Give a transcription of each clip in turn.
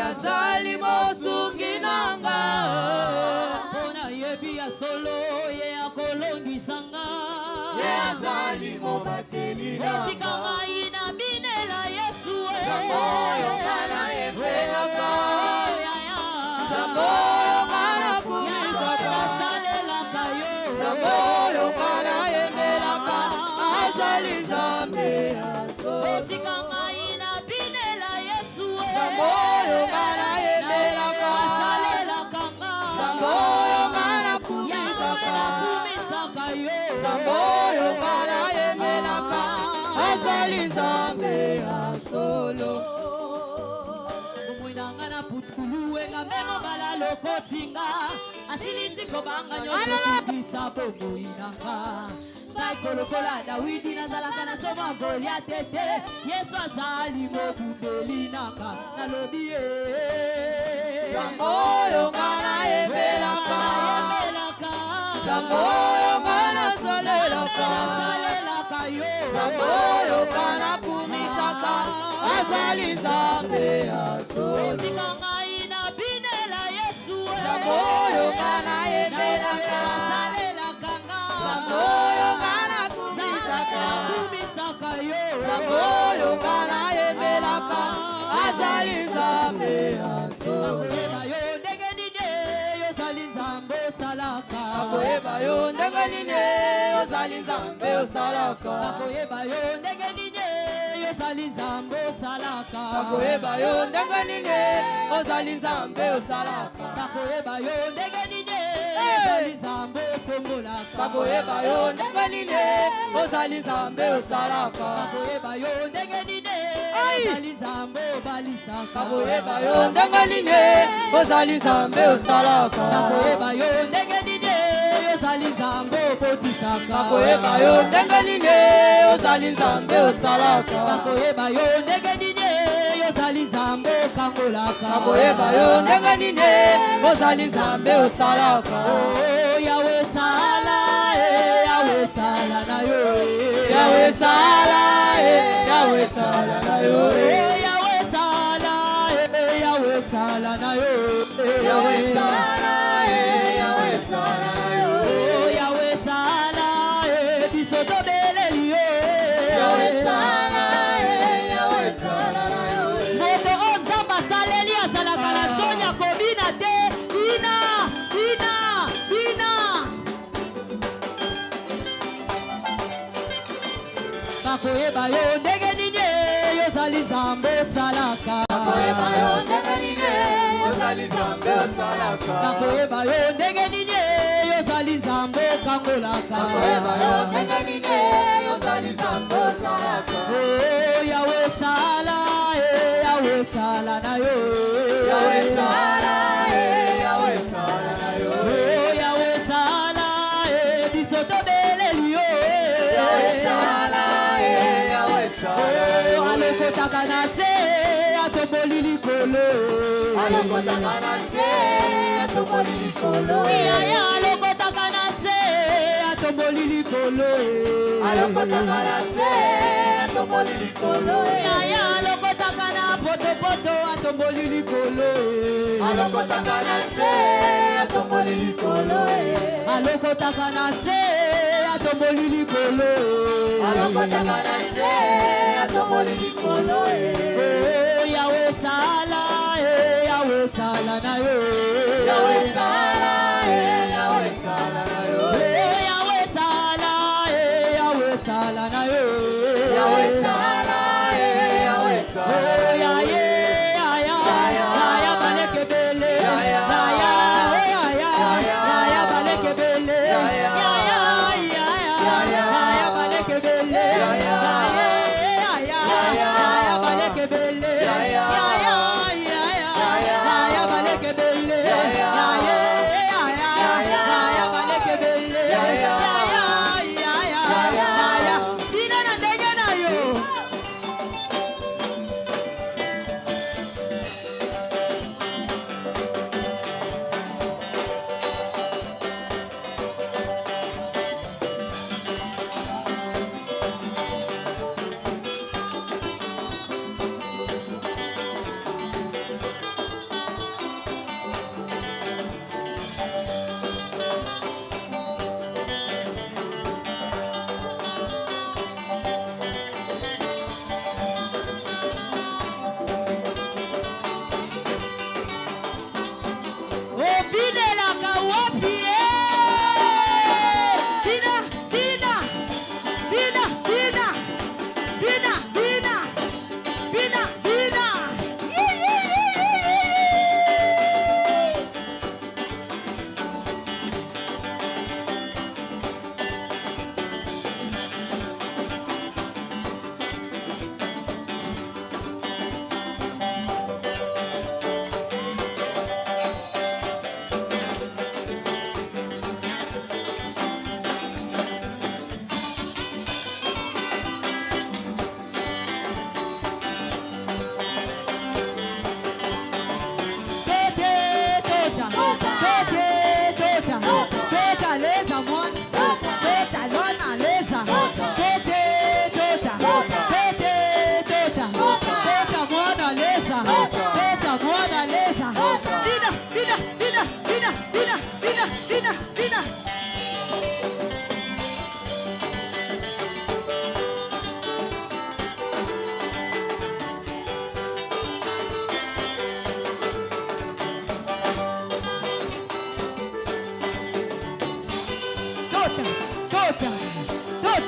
azali mosungi nanga Pona yebi ya solo ye akolongisanga ye azali mobateli nanga Etikanga ina binela Yesu Zamboyo kana efelaka Zamboyo kana kumisaka Salelaka yo Zamboyo kana emelaka azali Nzambe Etikanga ina binela Yesu Zamboyo kana emelaka Salelaka Zamboyo kana kumisaka Zamboyo kana emelaka azali Nzambe solo Omwinanga na putkuluwe nga memo bala lokotinga Asilisi kobanga nyoso kukisa bobo inanga Ngai kolokola Dawidi nazalaka na soma Goliatete Yesu azali mobundeli nanga nalobi ye Zamboyo ngana emelaka Zamboyo ngana salelaka Zamboyo kana kumisaka azali Nzambe solo Zamboyo kana emelaka Zamboyo kana kumisaka Zamboyo kana emelaka azali Nzambe solo Akoyeba yo ndenge nini ozali Nzambe osalaka Akoyeba yo ndenge nini ozali Nzambe osalaka Akoyeba yo ndenge nini ozali Nzambe osalaka Akoyeba yo ndenge nini ozali Nzambe okombolaka Akoyeba yo ndenge nini ozali Nzambe osalaka Akoyeba yo ndenge nini ozali Nzambe obalisaka Akoyeba yo ndenge nini ozali Nzambe osalaka Akoyeba yo ndenge nini ozali Nzambe obotisaka Akoyeba yo ndenge nini ozali Nzambe osalaka Akoyeba yo ndenge nini ozali Nzambe okangolaka Akoyeba yo ndenge nini ozali Nzambe osalaka Yahweh sala Yahweh sala na yo Yahweh sala Yahweh sala na yo Yahweh sala Yahweh sala na yo Yahweh sala Yahweh sala na yo Yahweh sala biso tobeleli yo Yahweh sala Yahweh sala na yo moto o Nzambe asaleli azalaka na sonya kobina te bina bakoyeba yo ndenge nini yozali Nzambe osalaka Bakoyeba yo ndenge nini ozali Nzambe osalaka bakoyeba yo ndenge nini yozali Nzambe okangolaka Bakoyeba yo ndenge nini ozali Nzambe osalaka Yahweh sala Yahweh sala na yo Yahweh sala Yahweh sala na yo Yahweh sala biso tobeleli yo Yahweh sala Yahweh sala alokotaka na se atomboli likolo alokotaka na se atomboli likolo yaya alokotaka na se atomboli likolo alokotaka na se atomboli likolo yaya alokotaka na potopoto atomboli likolo alokotaka na se atomboli likolo alokotaka na se atomboli likolo alokotaka na se atomboli likolo Yahweh sala Yahweh sala na yo Yahweh sala Yahweh sala na yo Yahweh sala Yahweh sala na yo Yahweh sala Yahweh sala ya baleke bele ya baleke bele ya baleke bele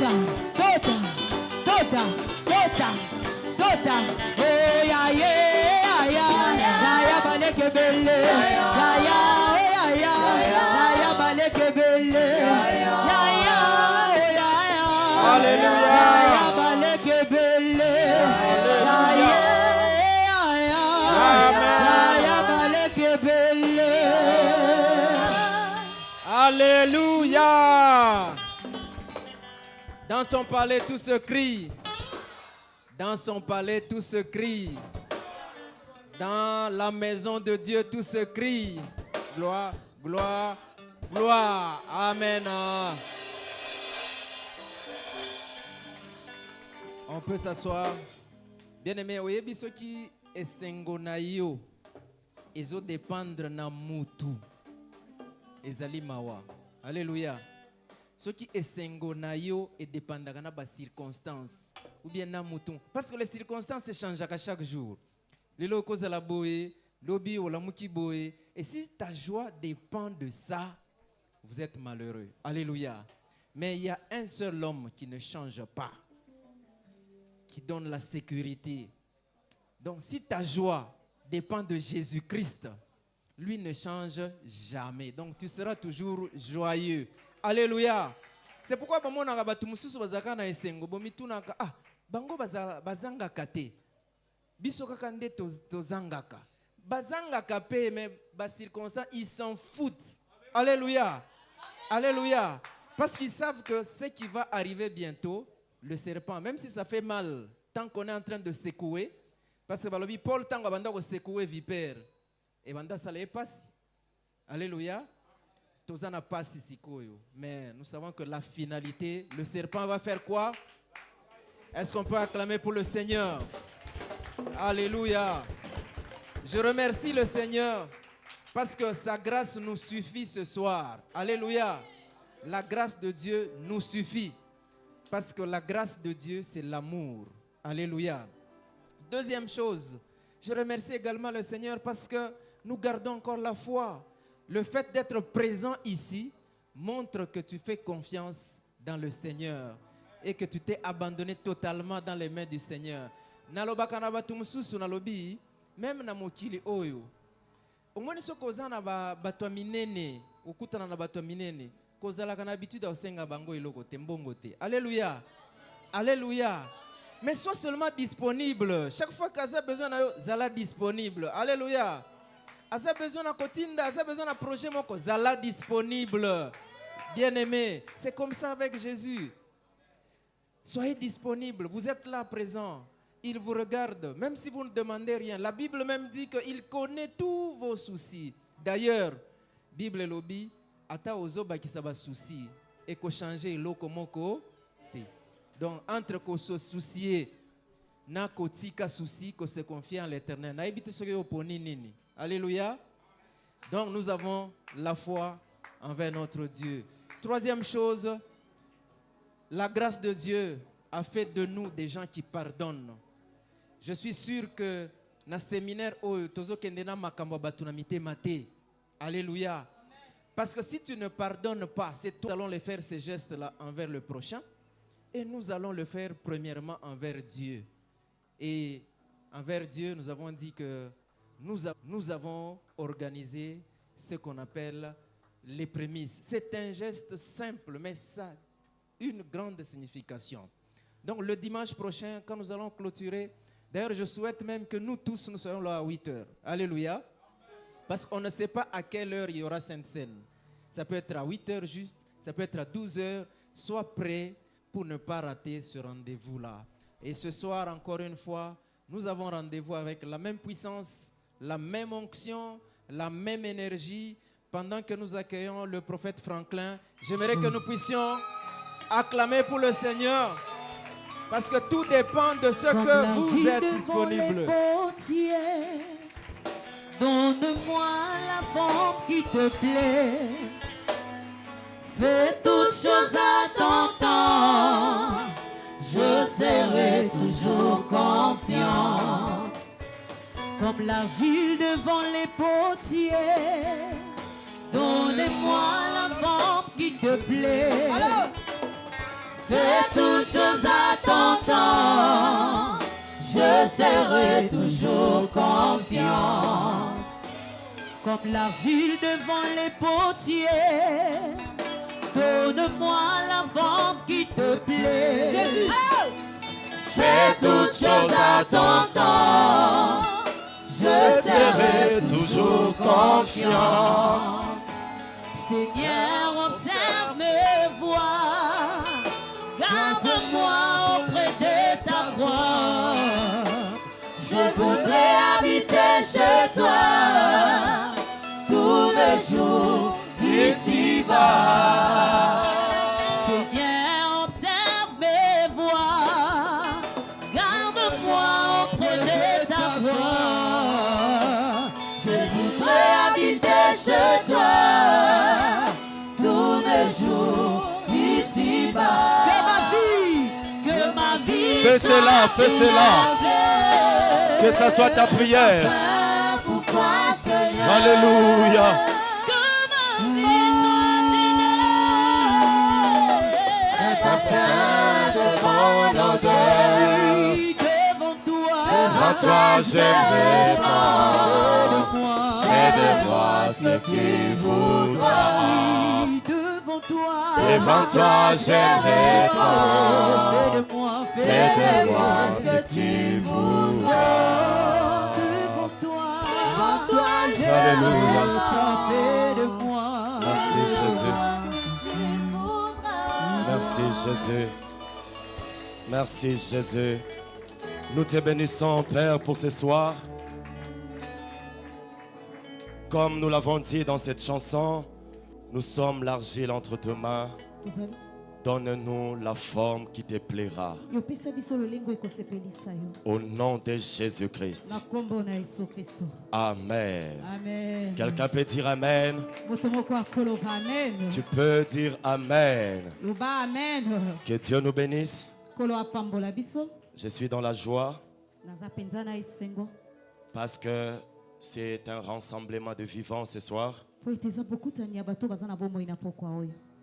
Oh ya ya ya baleke belle, ya baleke belle, Alléluia. ya baleke belle, ya baleke belle. Alléluia. Dans son palais, tout se crie. Dans son palais, tout se crie. Dans la maison de Dieu, tout se crie. Gloire, gloire, gloire. Amen. On peut s'asseoir. Bien-aimé, vous voyez, ceux qui sont yo, ils ont dépendre na mutu. Ezali mawa. Alléluia. Ceux qui sont yo et dépendent de la circonstance ou bien na mutu. Parce que les circonstances changent à chaque jour. Les locaux à la boé, l'obi ou la muki boé. Et si ta joie dépend de ça, vous êtes malheureux. Alléluia. Mais il y a un seul homme qui ne change pas, qui donne la sécurité. Donc si ta joie dépend de Jésus-Christ, lui ne change jamais. Donc tu seras toujours joyeux. Alléluia. C'est pourquoi bango na batu mususu bazaka na esengo bomitunaka bango bazanga kate. Biso kaka nde tozangaka. Bazangaka pe mais ba circonstance ils s'en foutent. Alléluia. Alléluia. Parce qu'ils savent que ce qui va arriver bientôt, le serpent, même si ça fait mal, tant qu'on est en train de secouer, parce que Paul tant qu'on va secouer vipère, et banda ça les passe. Alléluia. Tozana passe ici koyo. Mais nous savons que la finalité, le serpent va faire quoi? Est-ce qu'on peut acclamer pour le Seigneur? Alléluia. Je remercie le Seigneur parce que sa grâce nous suffit ce soir. Alléluia. La grâce de Dieu nous suffit. Parce que la grâce de Dieu, c'est l'amour. Alléluia. Deuxième chose, je remercie également le Seigneur parce que nous gardons encore la foi. Le fait d'être présent ici montre que tu fais confiance dans le Seigneur et que tu t'es abandonné totalement dans les mains du Seigneur. Nalobaka na batu mususu nalobi, même na mokili oyo. Omoni so kozana bato minene, okutana na bato minene. Kozalaka na habitude osenga bango iloko te mbongo te. Alléluia. Alléluia. Mais sois seulement disponible. Chaque fois qu'Aza a besoin de zala disponible. Alléluia. Aza a besoin de kotinda, Aza a besoin de projet moko zala disponible. Bien-aimé, c'est comme ça avec Jésus. Soyez disponible, vous êtes là présent. Il vous regarde, même si vous ne demandez rien. La Bible même dit qu'il connaît tous vos soucis. D'ailleurs, Bible lobby ata ozoba ki saba souci et ko changer loko moko te. Donc entre ko se soucier na ko tika souci ko se confier en l'Éternel. Na ebite soki oponi nini. Alléluia. Donc nous avons la foi envers notre Dieu. Troisième chose, la grâce de Dieu a fait de nous des gens qui pardonnent. Je suis sûr que na séminaire oyo tozo kendena makambo batuna mitema te. Alléluia. Parce que si tu ne pardonnes pas, c'est toi qui allons les faire ces gestes-là envers le prochain. Et nous allons le faire premièrement envers Dieu. Et envers Dieu, nous avons dit que nous avons organisé ce qu'on appelle les prémices. C'est un geste simple, mais ça a une grande signification. Donc le dimanche prochain, quand nous allons clôturer, d'ailleurs je souhaite même que nous tous, nous soyons là à 8 heures. Alléluia. Parce qu'on ne sait pas à quelle heure il y aura Sainte Seine. Ça peut être à 8 heures juste, ça peut être à 12 heures. Sois prêt pour ne pas rater ce rendez-vous-là. Et ce soir, encore une fois, nous avons rendez-vous avec la même puissance, la même onction, la même énergie. Pendant que nous accueillons le prophète Franklin, j'aimerais que nous puissions acclamer pour le Seigneur. Parce que tout dépend de ce que vous êtes disponible. Donne-moi la forme qui te plaît. Fais toutes choses à ton temps. Je serai toujours confiant. Comme l'argile devant les potiers. Donne-moi la forme qui te plaît. Alors. Fais toutes choses à ton temps. Je serai toujours confiant. Comme l'argile devant les potiers, donne-moi la forme qui te plaît. Jésus. Fais toutes choses à ton temps. Je serai toujours confiant. Seigneur, observe mes voies. Garde-moi auprès de ta croix. Je voudrais habiter chez toi tous les jours d'ici-bas. Seigneur, observe mes voies. Garde-moi auprès de ta croix. Je voudrais habiter chez toi tous les jours d'ici-bas. Que ma vie fais cela, fais cela. Que ça soit ta prière. Alléluia. Devant toi, j'aimerais pas. Fais de moi ce que tu voudras. Devant toi, j'aimerais pas. Fais de moi ce que tu voudras. Alléluia. Merci Jésus. Merci Jésus. Merci Jésus. Nous te bénissons, Père, pour ce soir. Comme nous l'avons dit dans cette chanson, nous sommes l'argile entre tes mains. Donne-nous la forme qui te plaira. Au nom de Jésus-Christ. Amen. Amen. Quelqu'un peut dire Amen. Amen. Tu peux dire Amen. Amen. Que Dieu nous bénisse. Je suis dans la joie parce que c'est un rassemblement de vivants ce soir.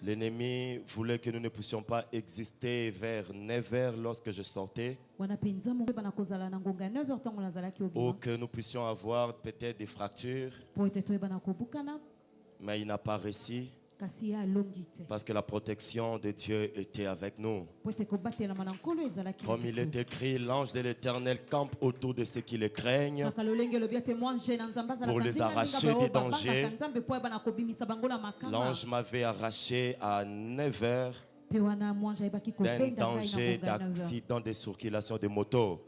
L'ennemi voulait que nous ne puissions pas exister vers 9h lorsque je sortais, ou que nous puissions avoir peut-être des fractures, mais il n'a pas réussi parce que la protection de Dieu était avec nous. Comme il est écrit, l'ange de l'Éternel campe autour de ceux qui le craignent pour les arracher des dangers. L'ange m'avait arraché à 9h d'un danger d'accident de circulation de moto.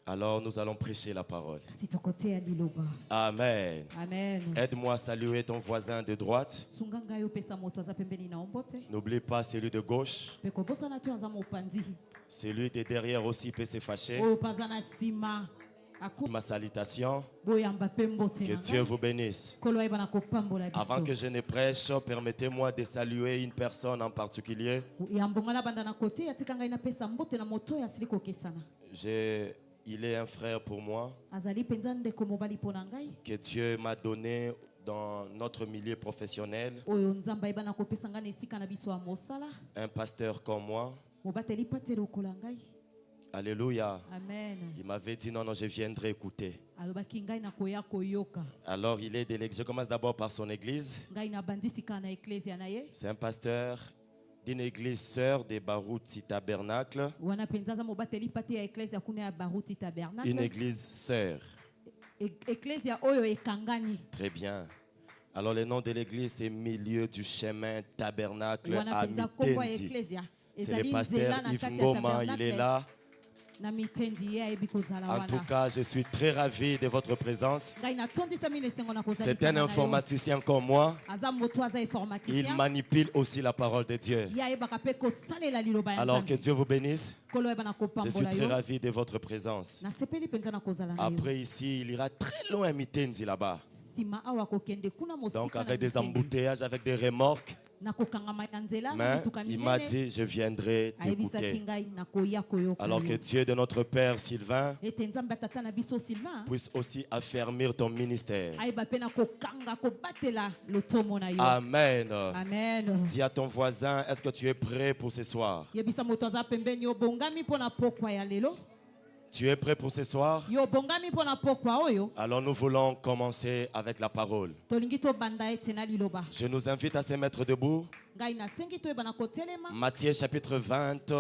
Alors nous allons prêcher la parole. Amen. Amen. Aide-moi à saluer ton voisin de droite. N'oublie pas celui de gauche. Celui de derrière aussi peut se fâcher. Ma salutation. Que Dieu vous bénisse. Avant que je ne prêche, permettez-moi de saluer une personne en particulier. Il est un frère pour moi que Dieu m'a donné dans notre milieu professionnel. Un pasteur comme moi. Alléluia. Amen. Il m'avait dit non, je viendrai écouter. Alors il est délégué. Je commence d'abord par son église. C'est un pasteur d'une église sœur de Baruti Tabernacle. Une église sœur. Très bien. Alors le nom de l'église c'est Milieu du chemin Tabernacle à Mitendi. C'est le pasteur Yves Ngoma, il est là. En tout cas, je suis très ravi de votre présence. C'est un informaticien comme moi. Il manipule aussi la parole de Dieu. Alors que Dieu vous bénisse. Je suis très ravi de votre présence. Après ici, il ira très loin à Mitendi là-bas. Donc avec des embouteillages, avec des remorques. Mais il m'a dit, je viendrai t'écouter. Alors que Dieu de notre Père Sylvain puisse aussi affermir ton ministère. Amen. Amen. Dis à ton voisin, est-ce que tu es prêt pour ce soir? Tu es prêt pour ce soir? Alors nous voulons commencer avec la parole. Je nous invite à se mettre debout. Matthieu chapitre 20,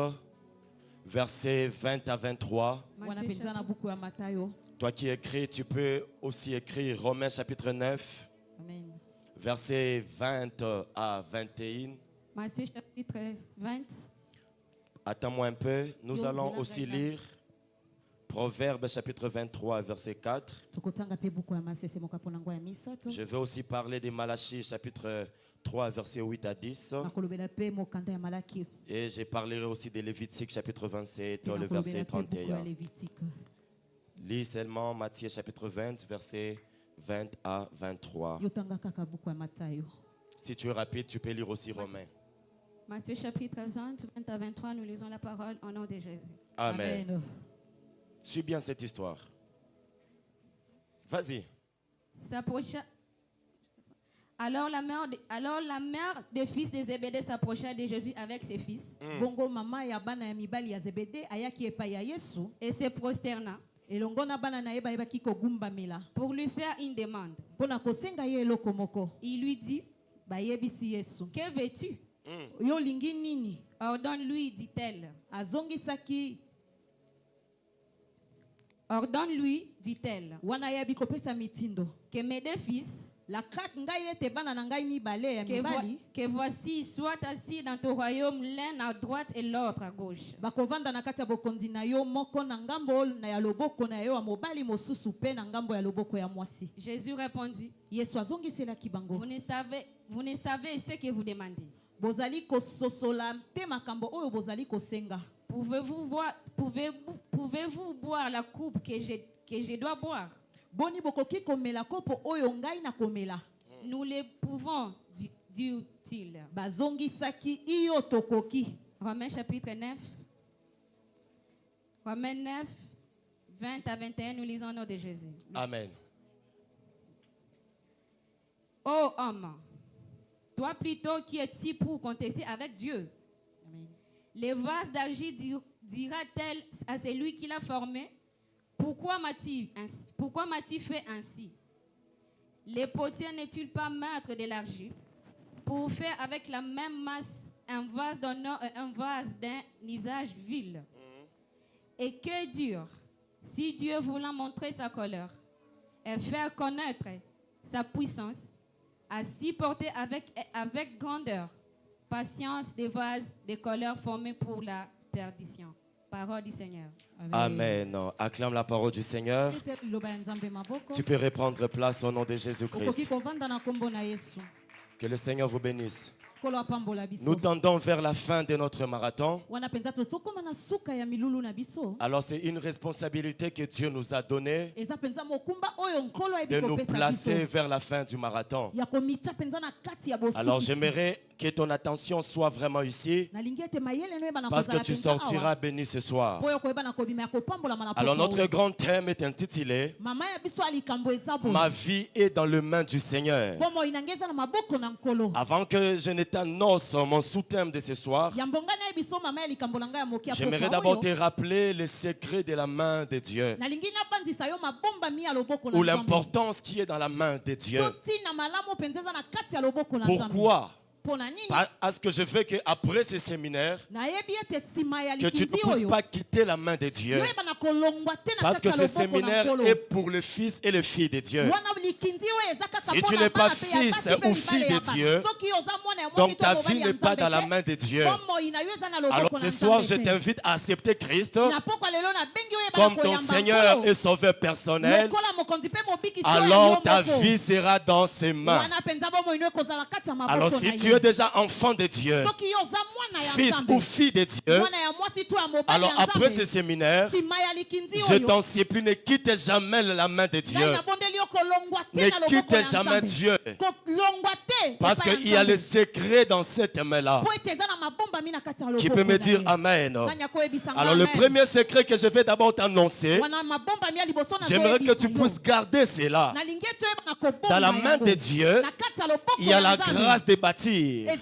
versets 20 à 23. Toi qui écris, tu peux aussi écrire Romains chapitre 9, versets 20 à 21. Matthieu chapitre 20. Attends-moi un peu. Nous allons aussi lire Proverbes chapitre 23, verset 4. Je veux aussi parler de Malachie chapitre 3, verset 8 à 10. Et je parlerai aussi de Lévitique chapitre 27, le verset 31. Lis seulement Matthieu chapitre 20, verset 20 à 23. Si tu es rapide, tu peux lire aussi Romains. Matthieu chapitre 20, 20 à 23, nous lisons la parole au nom de Jésus. Amen. Amen. Suis bien cette histoire. Vas-y. Alors la mère des fils de Zébédée s'approcha de Jésus avec ses fils. Et se prosterna pour lui faire une demande. Il lui dit, que veux-tu? Ordonne-lui, dit-elle. Ordonne-lui, dit-elle, que mes deux fils, que voici, soient assis dans ton royaume, l'un à droite et l'autre à gauche. Jésus répondit, vous ne savez ce que vous demandez. Pouvez-vous boire la coupe que je dois boire? Nous le pouvons, dit-il. Romains chapitre 9. Romains 9, 20 à 21, nous lisons au nom de Jésus. Amen. Ô homme, toi plutôt qui es si pour contester avec Dieu. Amen. Les vases d'argile dira-t-elle à celui qui l'a formé, pourquoi m'as-tu fait ainsi? Les potiers n'est-il pas maître de l'argile pour faire avec la même masse un vase d'honneur et un vase d'un usage vil? Et que dur, si Dieu voulant montrer sa colère et faire connaître sa puissance, a si porté avec grandeur, patience des vases de colère formés pour la perdition. Parole du Seigneur. Amen. Acclame la parole du Seigneur. Tu peux reprendre place au nom de Jésus-Christ. Que le Seigneur vous bénisse. Nous tendons vers la fin de notre marathon. Alors c'est une responsabilité que Dieu nous a donnée de nous placer vers la fin du marathon. Alors j'aimerais que ton attention soit vraiment ici, parce que tu sortiras béni ce soir. Alors notre grand thème est intitulé « Ma vie est dans les mains du Seigneur ». Avant que je ne t'annonce mon sous-thème de ce soir, j'aimerais d'abord te rappeler le secret de la main de Dieu, ou l'importance qui est dans la main de Dieu. Pourquoi? Parce que je veux qu'après ce séminaire, que tu ne puisses pas quitter la main de Dieu. Parce que ce séminaire est pour le fils et les filles de Dieu. Si tu n'es pas fils ou fille de Dieu, donc ta vie n'est pas dans la main de Dieu. Alors ce soir, je t'invite à accepter Christ comme ton Seigneur et Sauveur personnel. Alors ta vie sera dans ses mains. Alors si tu es déjà enfant de Dieu, fils ou fille de Dieu, alors après ce séminaire, je t'en supplie, ne quitte jamais la main de Dieu. Ne quitte jamais Dieu. Parce qu'il y a le secret dans cette main-là. Qui peut me dire Amen? Alors le premier secret que je vais d'abord t'annoncer, j'aimerais que tu puisses garder cela. Dans la main de Dieu, il y a la grâce de bâtir.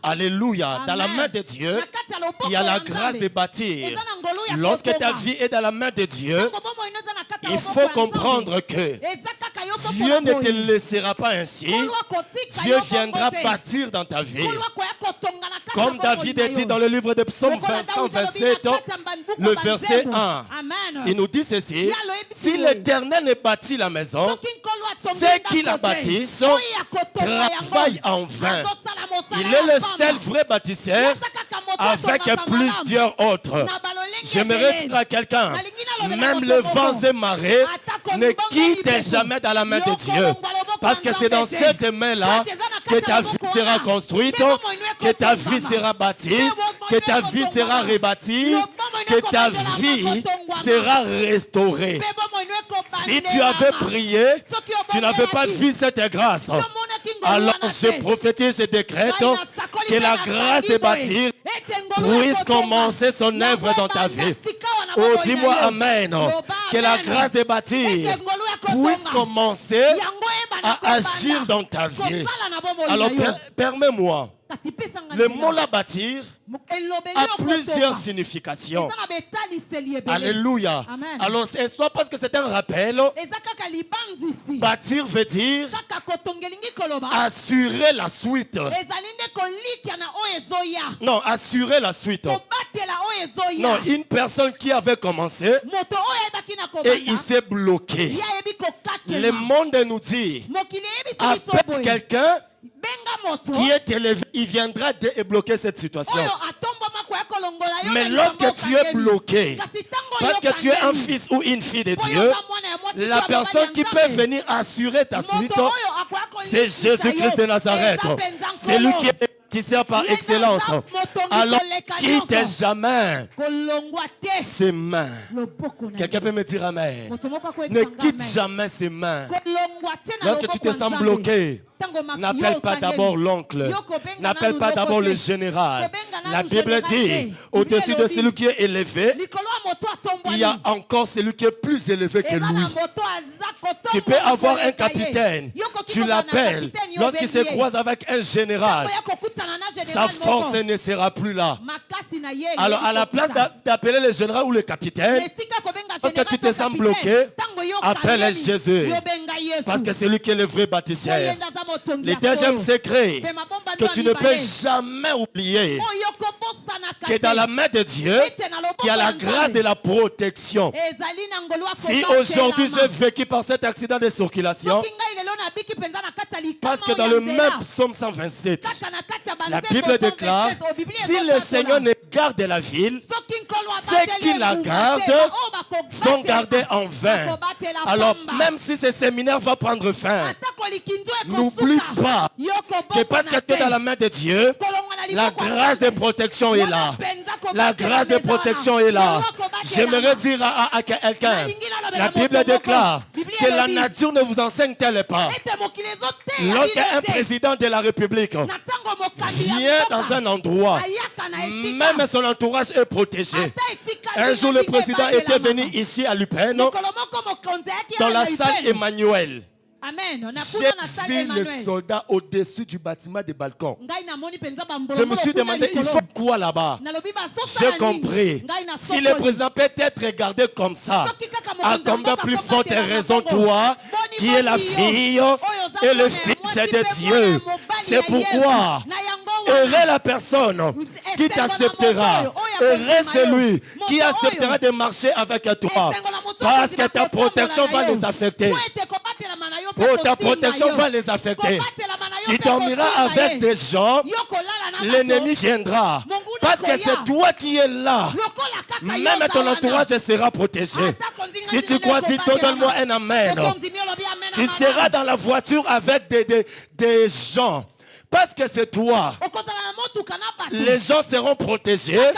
Alléluia. Dans la main de Dieu, il y a la grâce de bâtir. Lorsque ta vie est dans la main de Dieu, il faut comprendre que Dieu ne te laissera pas ainsi. Dieu viendra bâtir dans ta vie. Comme David dit dans le livre de Psaume 127, le verset 1. Il nous dit ceci: si l'Éternel ne bâtit la maison, ceux qui la bâtissent travaillent en vain. Il est le seul vrai bâtisseur avec plusieurs autres. J'aimerais dire à quelqu'un, même le vent et marée ne quitte jamais dans la main de Dieu. Parce que c'est dans cette main-là que ta vie sera construite, que ta vie sera bâtie, que ta vie sera rebâtie, que ta vie sera restaurée. Si tu avais prié, tu n'avais pas vu cette grâce. Alors je prophétise, je décrète que la grâce de bâtir puisse commencer son œuvre dans ta vie. Oh, dis-moi Amen. Que la grâce de bâtir puisse commencer à agir dans ta vie. Alors permets-moi. Le mot la bâtir a plusieurs significations. Alléluia. Alors c'est soit parce que c'est un rappel. Bâtir veut dire assurer la suite. Non, assurer la suite. Non, une personne qui avait commencé et il s'est bloqué. Le monde nous dit, appelle quelqu'un qui est élevé, il viendra débloquer cette situation. Mais lorsque tu es bloqué, parce que tu es un fils ou une fille de Dieu, la personne qui peut venir assurer ta suite, c'est Jésus-Christ de Nazareth. C'est lui qui est bâtisseur par excellence. Alors, quitte jamais ses mains. Quelqu'un peut me dire Amen. Ne quitte jamais ses mains. Lorsque tu te sens bloqué, n'appelle pas d'abord l'oncle, n'appelle pas d'abord le général. La Bible dit, au-dessus de celui qui est élevé, il y a encore celui qui est plus élevé que lui. Tu peux avoir un capitaine, tu l'appelles, lorsqu'il se croise avec un général, sa force ne sera plus là. Alors à la place d'appeler le général ou le capitaine, parce que tu te sens bloqué, appelle Jésus. Parce que c'est lui qui est le vrai bâtisseur. Le deuxième secret que tu ne peux jamais oublier, que dans la main de Dieu, il y a la grâce de la protection. Si aujourd'hui j'ai vécu par cet accident de circulation, parce que dans le même psaume 127, la Bible déclare, si le Seigneur ne garde la ville, ceux qui la gardent sont gardés en vain. Alors même si ce séminaire va prendre fin, n'oublie pas que parce que tu es dans la main de Dieu, la grâce de protection est là. La grâce de protection est là. J'aimerais dire à quelqu'un, la Bible déclare que la nature ne vous enseigne-t-elle pas? Lorsqu'un président de la République vient dans un endroit, même son entourage est protégé. Un jour, le président était venu ici à Lupin, dans la salle Emmanuel. J'ai vu les soldats au-dessus du bâtiment des balcons. Je me suis demandé, il faut quoi là-bas? J'ai compris. Si le président peut être regardé comme ça, à combien plus forte raison toi, qui es la fille et le fils de Dieu. C'est pourquoi heureux la personne qui t'acceptera. Heureux celui qui acceptera de marcher avec toi. Parce que ta protection va les affecter. Oh, ta protection va les affecter. Tu dormiras avec des gens, l'ennemi viendra. Parce que c'est toi qui es là. Même ton entourage sera protégé. Si tu crois, dis-toi, donne-moi un amen. Tu seras dans la voiture avec des gens. Parce que c'est toi. Les gens seront protégés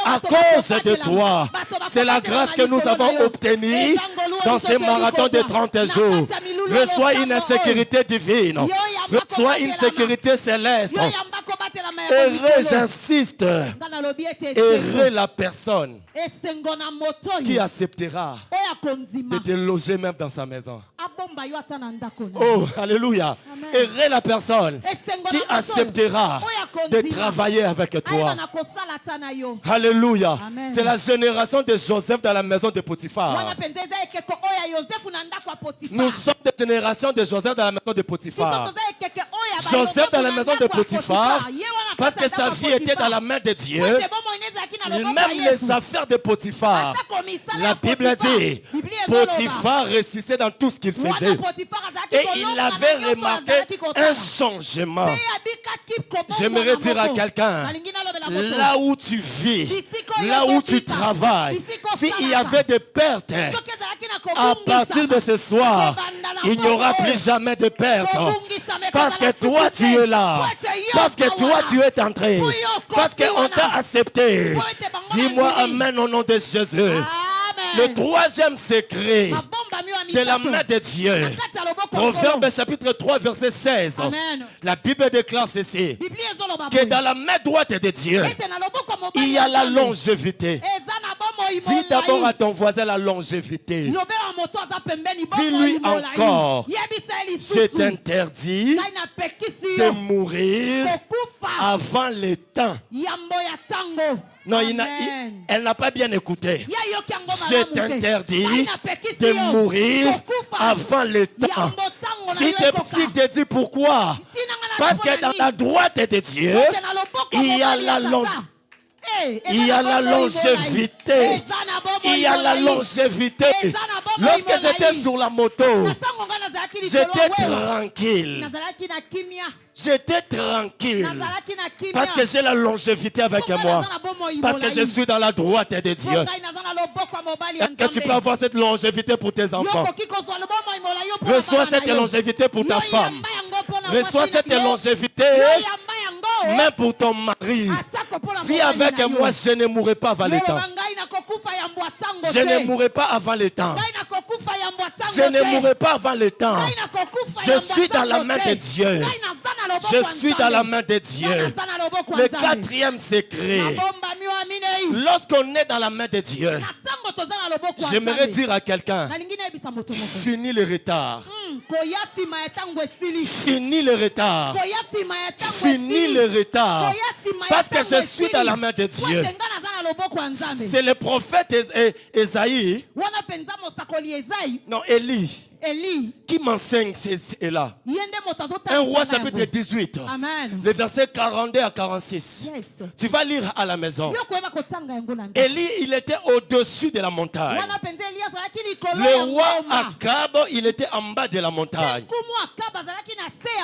à cause de toi. C'est la grâce que nous avons obtenue dans ces marathons de 30 jours. Reçois une sécurité divine. Reçois une sécurité céleste. Heureux, j'insiste. Heureux la personne qui acceptera de te loger même dans sa maison. Oh, alléluia. Heureux la personne qui acceptera de travailler avec toi. Alléluia. C'est la génération de Joseph dans la maison de Potiphar. Nous sommes des générations de Joseph dans la maison de Potiphar. Joseph dans la maison de Potiphar, parce que sa vie était dans la main de Dieu, même les affaires de Potiphar, la Bible dit, Potiphar réussissait dans tout ce qu'il faisait. Et il avait remarqué un changement. J'aimerais dire à quelqu'un, là où tu vis, là où tu travailles, s'il y avait des pertes, à partir de ce soir, il n'y aura plus jamais de pertes. Parce que toi tu es là, parce que toi tu es entré, parce qu'on t'a accepté. Dis-moi amen au nom de Jésus. Le troisième secret de la main de Dieu, Proverbe chapitre 3 verset 16. La Bible déclare ceci, que dans la main droite de Dieu, il y a la longévité. Dis d'abord à ton voisin la longévité. Dis-lui encore, je t'interdis de mourir avant le temps. Non, elle n'a pas bien écouté. Je t'interdis de mourir avant le temps. Si te dit pourquoi? Parce que dans la droite de Dieu, il y a la longévité. Il y a la longévité. Il y a la longévité. Lorsque j'étais sur la moto, j'étais tranquille. J'étais tranquille. Parce que j'ai la longévité avec moi. Parce que je suis dans la droite de Dieu. Est-ce que tu peux avoir cette longévité pour tes enfants? Reçois cette longévité pour ta femme. Reçois cette longévité même pour ton mari. Dis avec moi, je ne mourrai pas avant le temps. Je ne mourrai pas avant le temps. Je ne mourrai pas avant le temps. Je suis dans la main de Dieu. Je suis dans la main de Dieu. Le quatrième secret, lorsqu'on est dans la main de Dieu, j'aimerais dire à quelqu'un, finis le retard. Finis le retard. Finis le retard. Parce que je suis dans la main de Dieu. C'est le prophète Esaïe. Non, Élie. Qui m'enseigne c'est là. Un roi chapitre 18. Le verset 42 à 46. Tu vas lire à la maison. Élie, il était au-dessus de la montagne. Le roi Akab, il était en bas de la montagne.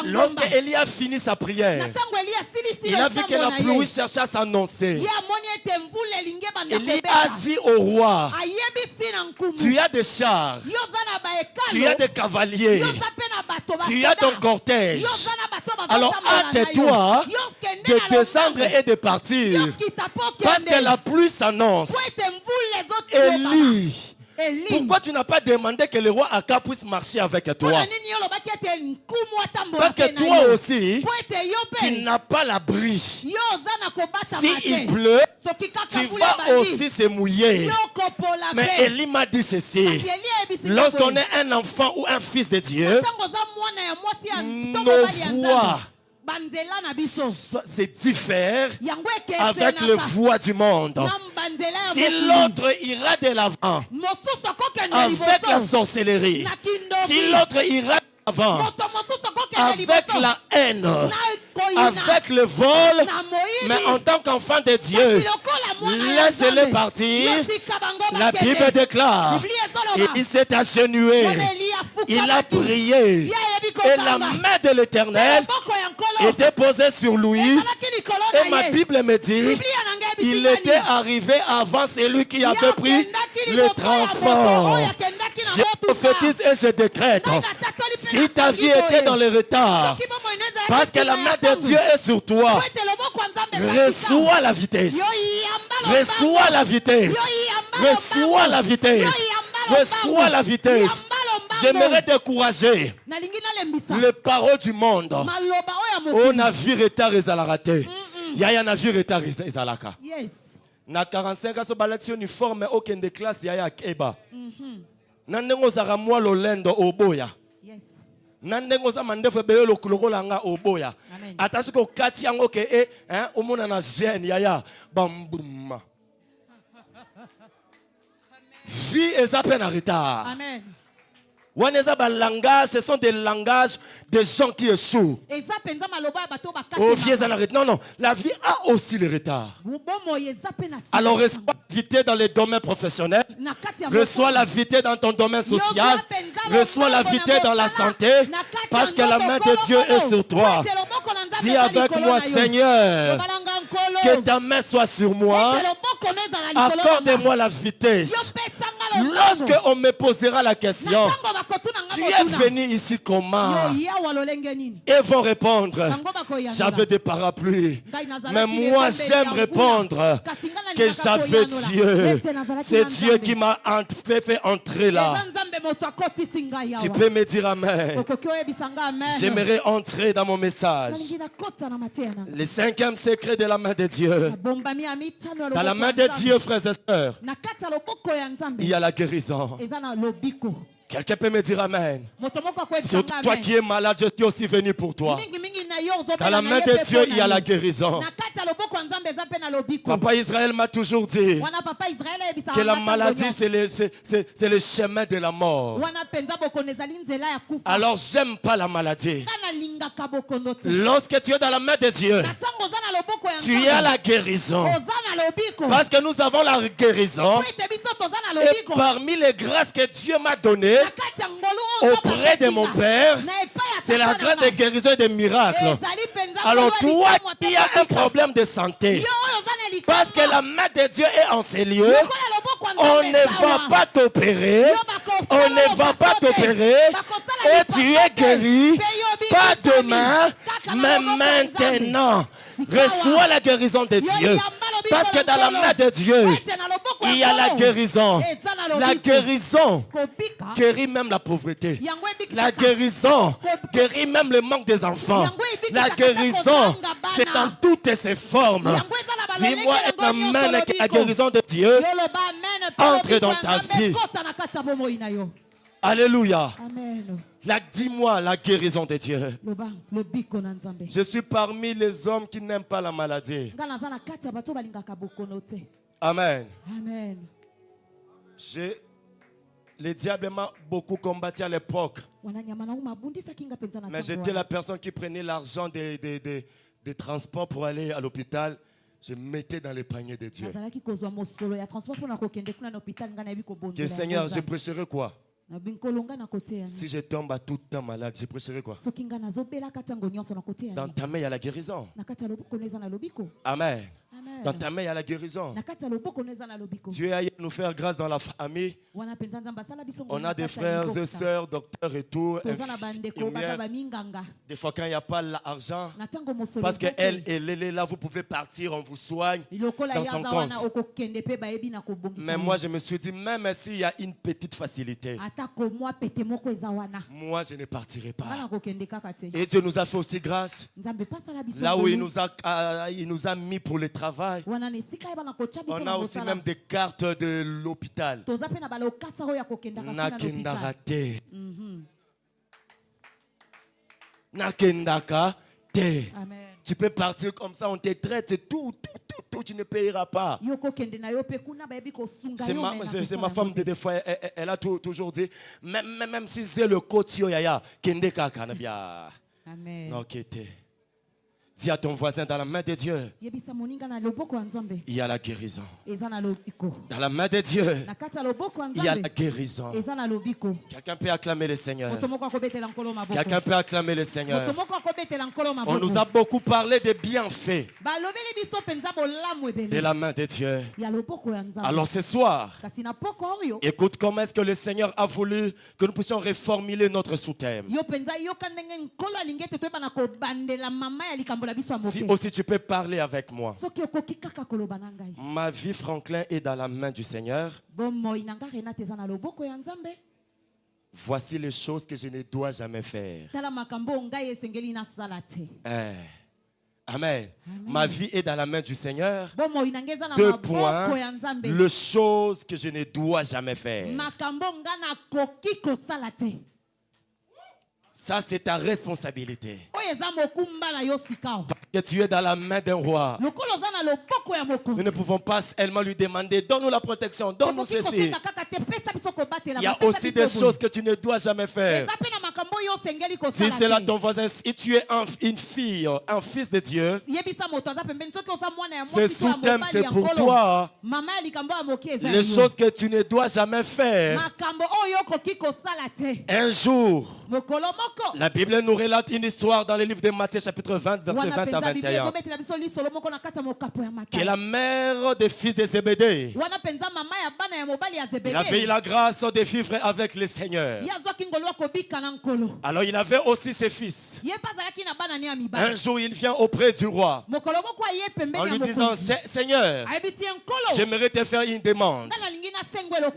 Lorsque Élie a fini sa prière, il a vu que la pluie cherchait à s'annoncer. Élie a dit au roi, tu as des chars, tu as des cavaliers, tu as ton cortège. Alors hâte-toi de descendre et de partir. Parce que la pluie s'annonce. Élie, pourquoi tu n'as pas demandé que le roi Akab puisse marcher avec toi? Parce que toi aussi, tu n'as pas l'abri. S'il pleut, tu vas aussi se mouiller. Mais Élie m'a dit ceci. Lorsqu'on est un enfant ou un fils de Dieu, nos voix se diffèrent avec les voix du monde. Si l'autre ira de l'avant avec la sorcellerie, si l'autre ira de l'avant avec la haine, avec le vol, mais en tant qu'enfant de Dieu, laissez-les partir. La Bible déclare, il s'est agenouillé, il a prié, et la main de l'Éternel était posée sur lui. Et ma Bible me dit, il était arrivé avant celui qui avait pris le transport. Je prophétise et je décrète, si ta vie était dans le retard, parce que la main de Dieu est sur toi, reçois la vitesse. Reçois la vitesse. Reçois la vitesse. reçois la vitesse. J'aimerais décourager les paroles du monde. Oh, navire retard ezalakate. Yaya navire retard ezalaka. Na 45 aso balati uniforme okende classe yaya keba. Na ndengo zaka mwa lolendo oboya. Na ndengo za mandefu beye lokulokola nga oboya. Atasi ko kati yango ke omona na jeune yaya bambuma. Vie eza pe na retard. Amen. Ce sont des langages de gens qui échouent. Non, non. La vie a aussi le retard. Alors, reçois la vitesse dans les domaines professionnels. Reçois la vitesse dans ton domaine social. Reçois la vitesse dans la santé. Parce que la main de Dieu est sur toi. Dis avec moi, Seigneur, que ta main soit sur moi. Accorde-moi la vitesse. Lorsque on me posera la question, tu es venu ici comment? Ils vont répondre, j'avais des parapluies. Mais moi j'aime répondre que j'avais Dieu. C'est Dieu qui m'a fait entrer là. Tu peux me dire amen. J'aimerais entrer dans mon message. Le 5e secret de la main de Dieu. Dans la main de Dieu, frères et sœurs, il y a la guérison. Quelqu'un peut me dire amen. Surtout toi qui es malade, je suis aussi venu pour toi. Dans la main de Dieu, il y a la guérison. Papa Israël m'a toujours dit que la maladie, c'est le chemin de la mort. Alors, j'aime pas la maladie. Lorsque tu es dans la main de Dieu, tu as la guérison. Parce que nous avons la guérison. Et parmi les grâces que Dieu m'a données, auprès de mon Père, c'est la grâce de guérison et de miracles. Alors toi qui as un problème de santé, parce que la main de Dieu est en ces lieux, on ne va pas t'opérer, on ne va pas t'opérer, et tu es guéri, pas demain, mais maintenant. Reçois la guérison de Dieu. Parce que dans la main de Dieu, il y a la guérison. La guérison guérit même la pauvreté. La guérison guérit même le manque des enfants. La guérison, c'est dans toutes ses formes. Dis-moi, amen, que la guérison de Dieu entre dans ta vie. Alléluia. Dis-moi la guérison de Dieu. Je suis parmi les hommes qui n'aiment pas la maladie. Amen. Le diable m'a beaucoup combattu à l'époque. Mais j'étais la personne qui prenait l'argent des transports pour aller à l'hôpital. Je mettais dans les paniers de Dieu. Que Seigneur, je prêcherai quoi? Si je tombe à tout temps malade, je prêcherai quoi? Dans ta main, il y a la guérison. Amen. Dans ta main, il y a la guérison. Dieu a nous faire grâce dans la famille. On a des frères et sœurs, docteurs et tout. Des fois, quand il n'y a pas l'argent, parce qu'elle est là, vous pouvez partir, on vous soigne dans son compte. Mais moi, je me suis dit, même s'il y a une petite facilité, moi, je ne partirai pas. Et Dieu nous a fait aussi grâce. Là où il nous a mis pour le travail. On a aussi même des cartes de l'hôpital. Nakendakate. Nakendakate. Tu peux partir comme ça, on te traite tout, tu ne payeras pas. C'est ma femme, des fois, elle a toujours dit, même si c'est le côté, Amen. Dis à ton voisin, dans la main de Dieu, il y a la guérison. Dans la main de Dieu, il y a la guérison. Quelqu'un peut acclamer le Seigneur. Quelqu'un peut acclamer le Seigneur. On nous a beaucoup parlé des bienfaits de la main de Dieu. Alors ce soir, écoute comment est-ce que le Seigneur a voulu que nous puissions reformuler notre sous-thème. Si aussi tu peux parler avec moi. Ma vie, Franklin, est dans la main du Seigneur. Voici les choses que je ne dois jamais faire. Amen. Ma vie est dans la main du Seigneur. 2 points. Les choses que je ne dois jamais faire. Ça, c'est ta responsabilité. Parce que tu es dans la main d'un roi. Nous ne pouvons pas seulement lui demander, donne-nous la protection, donne-nous ceci. Il y a aussi des choses que tu ne dois jamais faire. Si c'est là ton voisin, si tu es une fille, un fils de Dieu, ce sous-thème, c'est pour toi. Les choses que tu ne dois jamais faire. Un jour, la Bible nous relate une histoire dans le livre de Matthieu chapitre 20, verset 20 à 21. Que la mère des fils de Zébédée, il avait eu la grâce de vivre avec le Seigneur. Alors il avait aussi ses fils. Un jour il vient auprès du roi en lui disant, Seigneur, j'aimerais te faire une demande.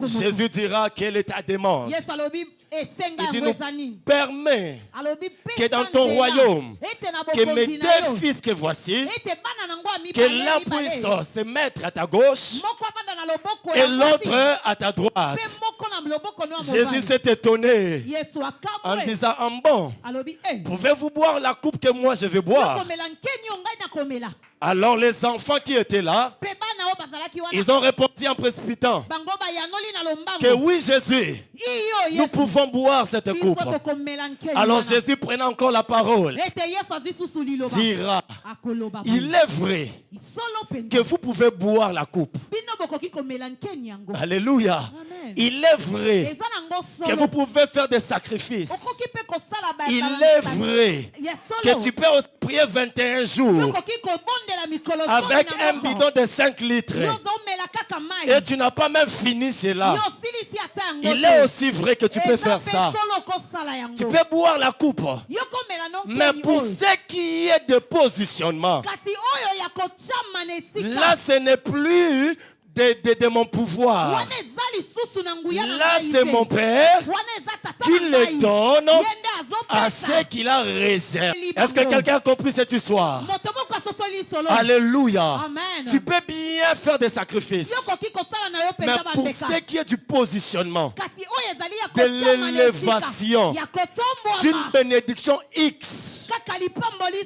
Jésus dira, quelle est ta demande? Il dit, nous permets que dans ton royaume, que mes 2 fils que voici, que l'un puisse se mettre à ta gauche et l'autre à ta droite. Jésus s'est étonné en disant, bon, pouvez-vous boire la coupe que moi je vais boire? Alors les enfants qui étaient là, ils ont répondu en précipitant que oui, Jésus, nous pouvons boire cette coupe. Alors Jésus, prenant encore la parole, dira, il est vrai que vous pouvez boire la coupe. Alléluia. Il est vrai que vous pouvez faire des sacrifices. Il est vrai que tu peux aussi prier 21 jours avec un bidon de 5 litres. Et tu n'as pas même fini cela. Il est aussi vrai que tu peux faire ça. Tu peux boire la coupe. Mais pour ce qui est de positionnement, là ce n'est plus de mon pouvoir. Là c'est mon Père qui le donne à ceux qu'il a réservé. Est-ce que quelqu'un a compris cette histoire? Alléluia. Amen. Tu peux bien faire des sacrifices. Mais pour ce qui est du positionnement, de l'élévation, d'une bénédiction X,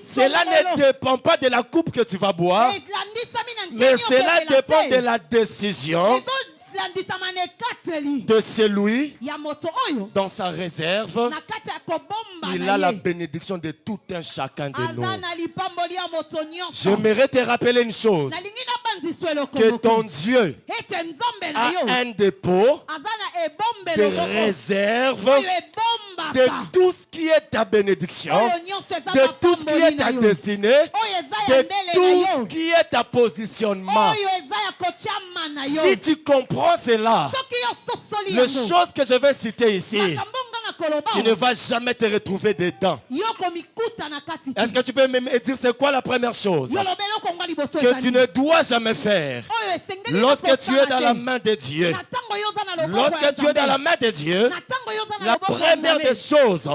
cela ne dépend pas de la coupe que tu vas boire, mais cela dépend de la décision de celui dans sa réserve. Il a la bénédiction de tout un chacun de nous. J'aimerais te rappeler une chose, que ton Dieu a un dépôt de réserve de tout ce qui est ta bénédiction, de tout ce qui est ta destinée, de tout ce qui est ta positionnement. Si tu comprends cela, les choses que je vais citer ici, tu ne vas jamais te retrouver dedans. Est-ce que tu peux me dire c'est quoi la première chose que tu ne dois jamais faire lorsque tu es dans la main de Dieu? Lorsque tu es dans la main de Dieu, la première des choses,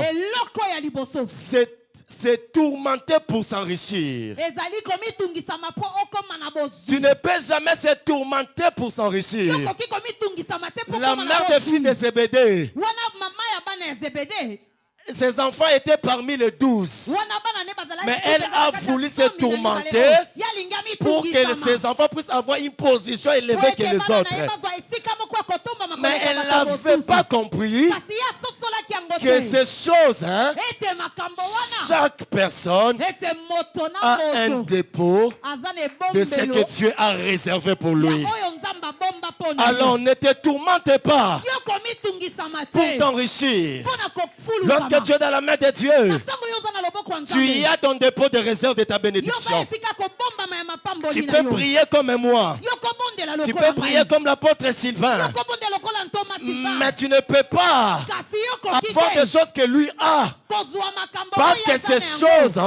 c'est tourmenter pour s'enrichir. Tu ne peux jamais se tourmenter pour s'enrichir. La mère des filles de Zébédée, ses enfants étaient parmi les 12. Mais elle a voulu se tourmenter pour que ses enfants puissent avoir une position élevée que les autres. Mais elle n'avait pas compris que ces choses, chaque personne a un dépôt de ce que Dieu a réservé pour lui. Alors ne te tourmente pas pour t'enrichir. Lorsque tu es dans la main de Dieu, tu y as ton dépôt de réserve de ta bénédiction. Tu peux prier comme moi. Tu peux prier comme l'apôtre Sylvain. Mais tu ne peux pas avoir des choses que lui a. Parce que ces choses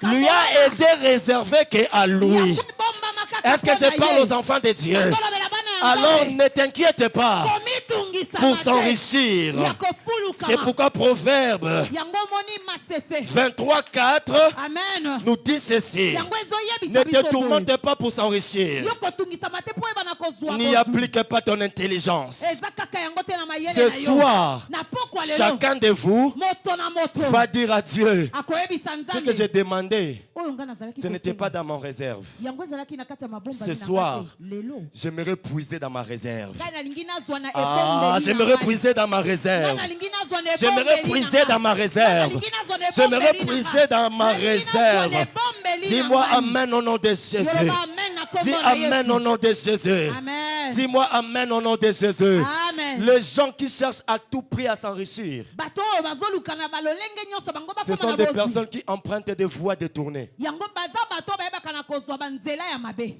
lui a été réservé qu'à lui. Est-ce que je parle aux enfants de Dieu? Alors ne t'inquiète pas pour s'enrichir. C'est pourquoi Proverbe 23:4 nous dit ceci. Ne te tourmente pas pour s'enrichir. N'y applique pas ton intelligence. Ce soir, chacun de vous va dire à Dieu, ce que j'ai demandé, ce n'était pas dans mon réserve. Ce soir, j'aimerais puiser dans ma réserve. J'aimerais puiser dans ma réserve. J'aimerais puiser dans ma réserve. J'aimerais puiser dans ma réserve. Dis-moi amen au nom de Jésus. Dis amen au nom de Jésus. Dis-moi amen au nom de Jésus. Les gens qui cherchent à tout prix à s'enrichir, ce sont des personnes qui empruntent des voies détournées.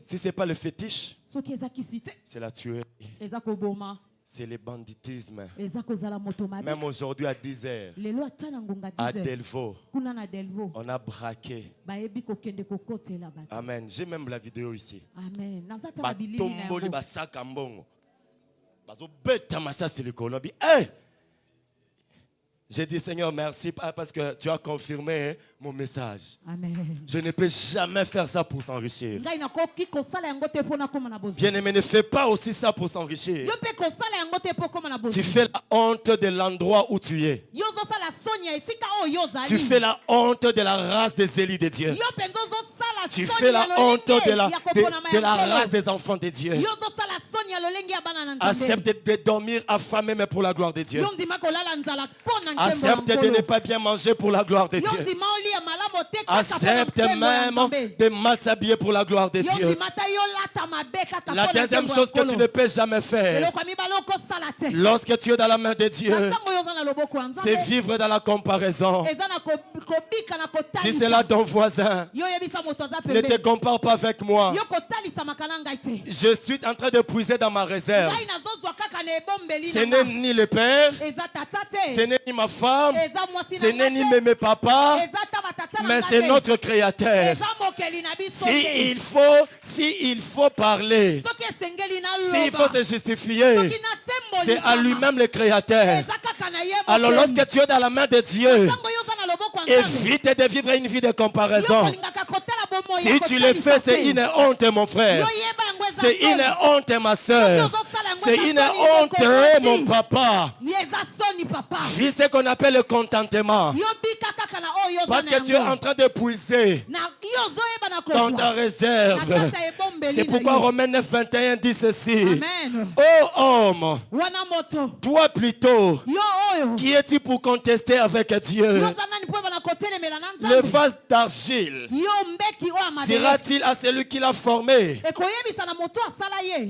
Si ce n'est pas le fétiche, c'est la tuerie. C'est le banditisme. Même aujourd'hui à 10h, à Delvaux, on a braqué. Amen. J'ai même la vidéo ici. Amen. J'ai dit Seigneur merci parce que tu as confirmé mon message. Amen. Je ne peux jamais faire ça pour s'enrichir. Bien-aimé, ne fais pas aussi ça pour s'enrichir. Tu fais la honte de l'endroit où tu es. Tu fais la honte de la race des élus de Dieu. Tu fais la honte de la race des enfants de Dieu. Accepte de dormir affamé mais pour la gloire de Dieu. Accepte de ne pas bien manger pour la gloire de Dieu. Accepte même de mal s'habiller pour la gloire de Dieu. La deuxième chose que tu ne peux jamais faire lorsque tu es dans la main de Dieu, c'est vivre dans la comparaison. Si c'est là ton voisin, ne te compare pas avec moi. Je suis en train de puiser dans ma réserve. Ce n'est ni le père, ce n'est ni ma femme, ce n'est ni mes papas, mais c'est notre Créateur. S'il faut parler, s'il faut se justifier, c'est à lui-même le Créateur. Alors lorsque tu es dans la main de Dieu, évite de vivre une vie de comparaison. Si tu le fais, c'est une honte, mon frère. C'est une honte, ma soeur. C'est une honte, mon papa. Vis ce qu'on appelle le contentement. Parce que tu es en train de puiser dans ta réserve. C'est pourquoi Romains 9:21 dit ceci. Oh homme, toi plutôt, qui es-tu pour contester avec Dieu? Le vase d'argile dira-t-il à celui qui l'a formé,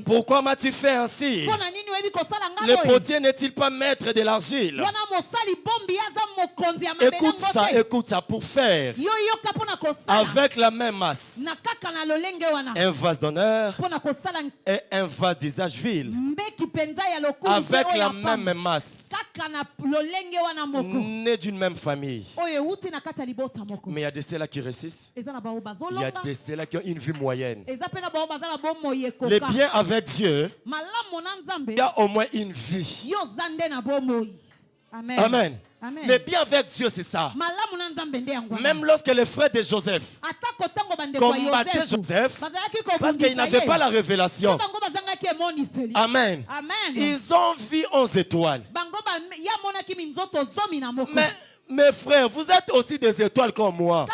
pourquoi m'as-tu fait ainsi? Le potier n'est-il pas maître de l'argile? Écoute ça, pour faire avec la même masse un vase d'honneur et un vase d'usage vil, avec la même masse, né d'une même famille. Mais il y a de ceux-là qui réussissent. Il y a de ceux-là qui ont une vie moyenne. Les biens avec Dieu, il y a au moins une vie. Amen. Amen. Les biens avec Dieu, c'est ça. Même lorsque les frères de Joseph combattaient Joseph, parce qu'ils n'avaient pas la révélation. Amen. Ils ont vu 11 étoiles. Mais mes frères, vous êtes aussi des étoiles comme moi.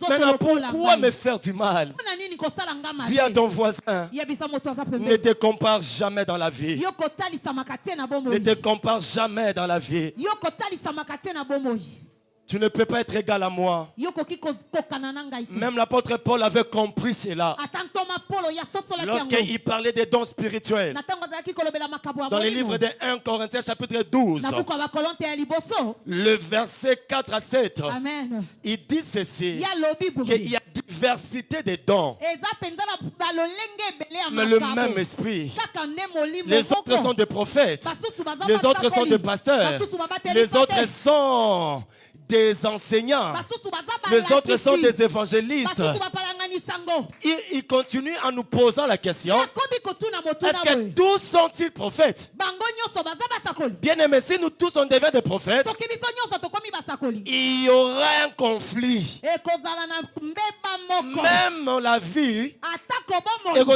Maintenant, pourquoi me faire du mal? Dis à ton voisin, ne te compare jamais dans la vie. Ne te compare jamais dans la vie. Tu ne peux pas être égal à moi. Même l'apôtre Paul avait compris cela. Lorsqu'il parlait des dons spirituels. Dans le livre de 1 Corinthiens chapitre 12. Le verset 4 à 7. Il dit ceci. Qu'il y a diversité des dons, mais le même esprit. Les autres sont des prophètes, les autres sont des pasteurs, les autres sont des enseignants, les autres sont des évangélistes. Il continue en nous posant la question, est-ce que tous sont-ils prophètes? Bien aimé, si nous tous on devient des prophètes, il y aura un conflit. Même la vie est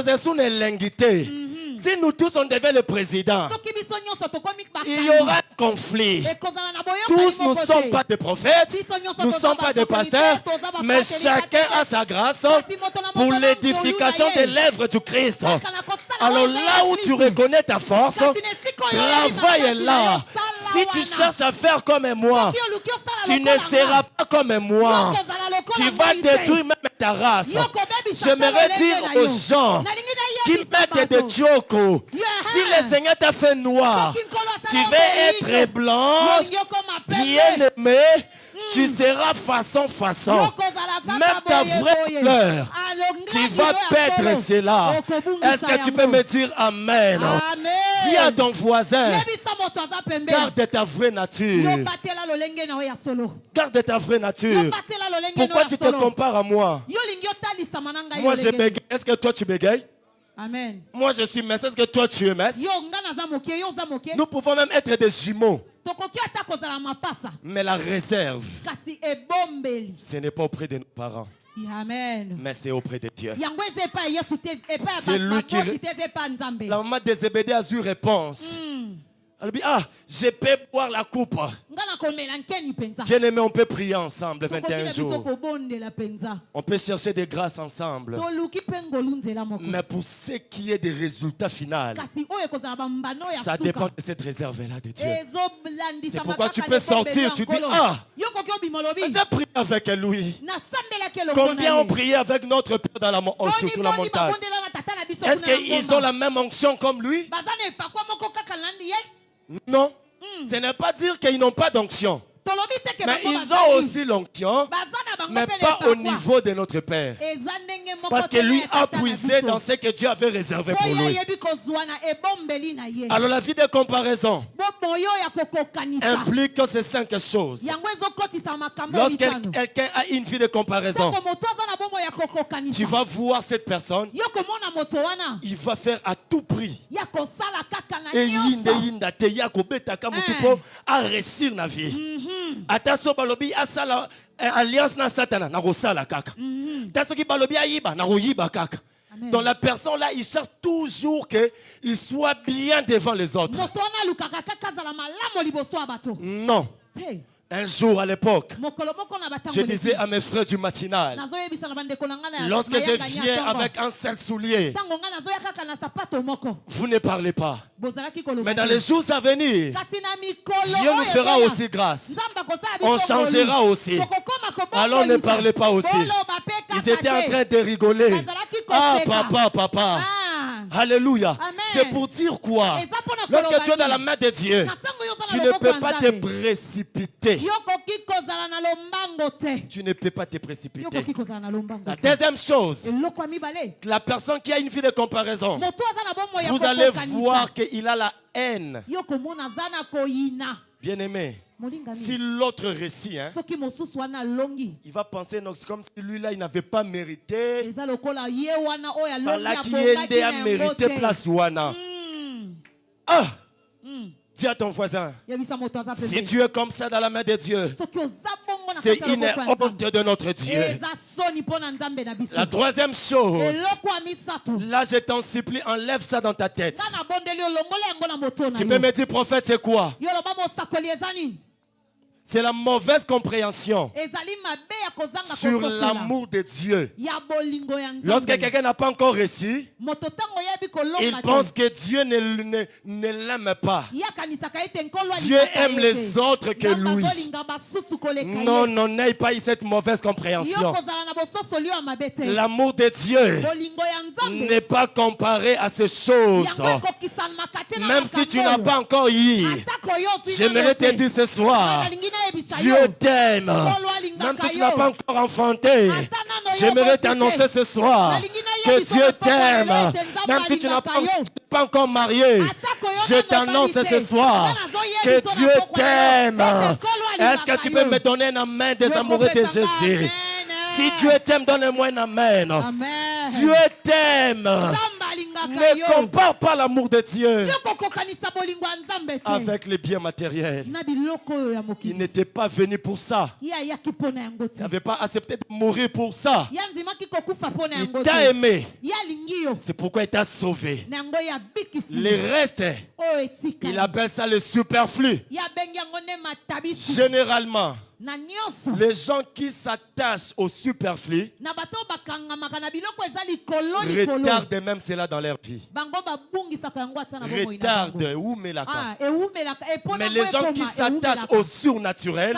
si nous tous on devient le président, il y aura un conflit. Tous nous ne sommes pas des prophètes, nous ne sommes pas des pasteurs, mais chacun a sa grâce pour l'édification des lèvres du Christ. Alors là où tu reconnais ta force, travaille là. Si tu cherches à faire comme moi, tu ne seras pas comme moi. Tu vas détruire même ta race. J'aimerais dire aux gens qui mettent des jokos, si le Seigneur t'a fait noir, tu vas être blanc, bien aimé, tu seras façon. Même ta vraie couleur, tu vas perdre cela. Est-ce que tu peux me dire Amen? Dis à ton voisin, garde ta vraie nature. Garde ta vraie nature. Pourquoi tu te compares à moi? Moi je bégaye. Est-ce que toi tu bégayes? Amen. Moi je suis mince. Est-ce que toi tu es mince? Nous pouvons même être des jumeaux. Mais la réserve, ce n'est pas auprès de nos parents. Amen. Mais c'est auprès de Dieu. C'est lui qui... La maman de Zébédée a eu réponse. Elle dit, je peux boire la coupe. Bien aimé, on peut prier ensemble 21 jours. On peut chercher des grâces ensemble. Mais pour ce qui est des résultats finaux, ça dépend de cette réserve-là de Dieu. C'est pourquoi tu peux sortir, tu dis, j'ai prié avec lui. Combien ont prié avec notre Père sur la montagne? Est-ce qu'ils ont la même onction comme lui? Non, ce n'est pas dire qu'ils n'ont pas d'onction. Mais ils ont aussi l'onction, mais pas au niveau de notre Père. Parce que lui a puisé dans ce que Dieu avait réservé pour lui. Alors la vie de comparaison implique ces 5 choses. Lorsque quelqu'un a une vie de comparaison, tu vas voir cette personne, il va faire à tout prix. Et à réussir la vie. Ataso balobi asala alliance na satana na rosala kaka. Tasoki balobi ayiba na royiba kaka. Donc la personne là, il cherche toujours qu'il soit bien devant les autres. Non. Un jour à l'époque, je disais à mes frères du matinal, lorsque je viens avec un seul soulier, vous ne parlez pas. Mais dans les jours à venir, Dieu nous fera aussi grâce. On changera aussi. Alors ne parlez pas aussi. Ils étaient en train de rigoler. Ah papa. Alléluia. C'est pour dire quoi? Lorsque tu es dans la main de Dieu, tu ne peux pas te précipiter. Tu ne peux pas te précipiter. La deuxième chose, la personne qui a une vie de comparaison, vous allez voir qu'il a la haine. Bien aimé, si l'autre récit, il va penser comme si lui-là, il n'avait pas mérité. Fallait qu'il ait à mériter place ouana. Dis à ton voisin, si tu es comme ça dans la main de Dieu, c'est une honte de notre Dieu. La troisième chose, là je t'en supplie, enlève ça dans ta tête. Tu peux me dire, prophète, c'est quoi? C'est la mauvaise compréhension sur l'amour de Dieu. Lorsque quelqu'un n'a pas encore réussi, il pense que Dieu ne l'aime pas. Dieu aime les autres que lui. Non, n'aie pas eu cette mauvaise compréhension. L'amour de Dieu n'est pas comparé à ces choses. Même si tu n'as pas encore eu, j'aimerais te dire ce soir, Dieu t'aime. Même si tu n'as pas encore enfanté, J'aimerais t'annoncer ce soir que Dieu t'aime. Même si tu n'as pas encore marié, je t'annonce ce soir que Dieu t'aime. Est-ce que tu peux me donner un amen des amoureux de Jésus? Si Dieu t'aime, donne-moi un amen. Dieu t'aime. Ne compare pas l'amour de Dieu avec les biens matériels. Il n'était pas venu pour ça. Il n'avait pas accepté de mourir pour ça. Il t'a aimé. C'est pourquoi il t'a sauvé. Le reste, il appelle ça le superflu. Généralement, les gens qui s'attachent au superflu retardent même cela dans leur vie. Retardent ou melaka. Mais les gens qui s'attachent au surnaturel,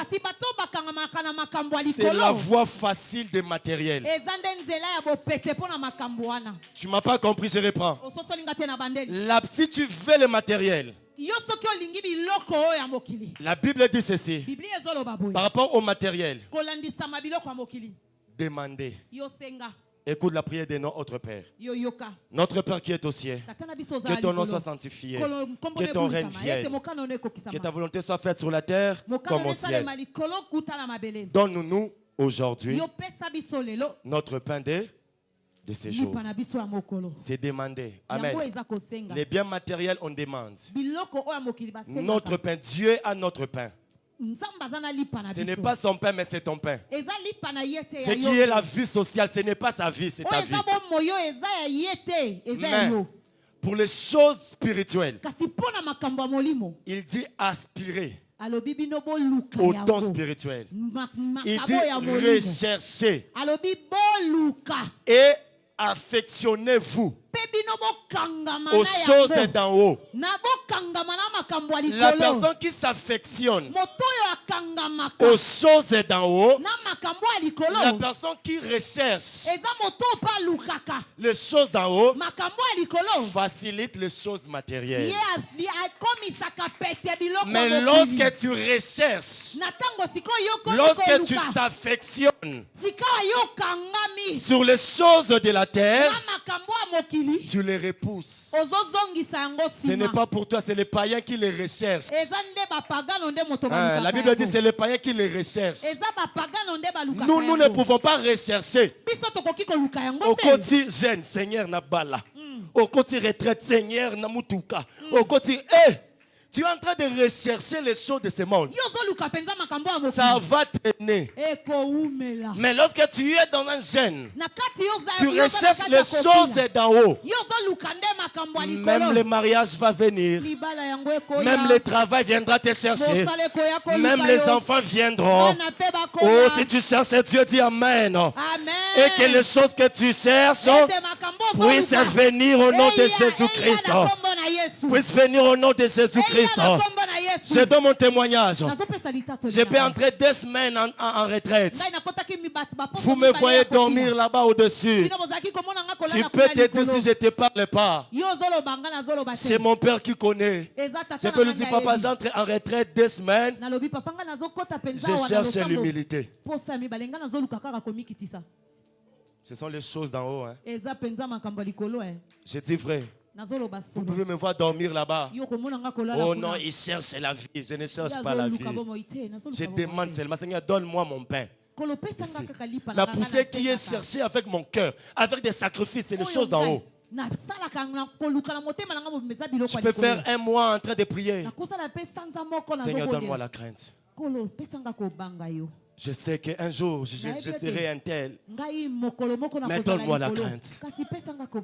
c'est la voie facile des matériels. Tu ne m'as pas compris, je reprends. Là, si tu veux le matériel, la Bible dit ceci par rapport au matériel. Demandez. Écoute la prière de notre Père. Notre Père qui est au ciel, que ton nom soit sanctifié, que ton règne vienne, que ta volonté soit faite sur la terre comme au ciel. Donne-nous aujourd'hui notre pain de ces jours. C'est demandé. Amen. Les biens matériels, on demande. Notre pain, Dieu a notre pain. Ce n'est pas son pain, mais c'est ton pain. Ce qui est la vie sociale, ce n'est pas sa vie, c'est ta vie. Mais pour les choses spirituelles, il dit aspirer au don spirituel. Il dit rechercher et affectionnez-vous aux choses d'en haut. La personne qui s'affectionne aux choses d'en haut, la personne qui recherche les choses d'en haut, facilite les choses matérielles. Mais lorsque tu recherches, lorsque tu s'affectionnes sur les choses de la terre, tu les repousses. Ce n'est pas pour toi, c'est les païens qui les recherchent. La Bible dit c'est les païens qui les recherchent. Nous ne pouvons pas rechercher. Au côté jeune, Seigneur Nabala. Au côté retraite, Seigneur Namutuka. Au côté, tu es en train de rechercher les choses de ce monde. Ça va traîner. Mais lorsque tu es dans un jeûne, tu recherches les choses d'en haut. Même le mariage va venir. Même le travail viendra te chercher. Même les enfants viendront. Oh, si tu cherches Dieu, dis Amen. Et que les choses que tu cherches puissent venir au nom de Jésus-Christ. Puissent venir au nom de Jésus-Christ. Je donne mon témoignage. Je peux entrer 2 semaines en retraite. Vous me voyez dormir là-bas au-dessus. Tu peux te dire si je ne te parle pas. C'est mon père qui connaît. Je peux lui dire, papa, j'entre en retraite 2 semaines. Je cherche l'humilité. Ce sont les choses d'en haut. Je dis vrai. Vous pouvez me voir dormir là-bas. Oh non, il cherche la vie. Je ne cherche pas la vie. Je demande seulement, Seigneur, donne-moi mon pain. Ici. La poussée qui est cherchée avec mon cœur, avec des sacrifices, c'est les choses d'en haut. Je peux faire 1 mois en train de prier. Seigneur, donne-moi la crainte. Je sais qu'un jour, je serai un tel. Mais donne-moi la crainte.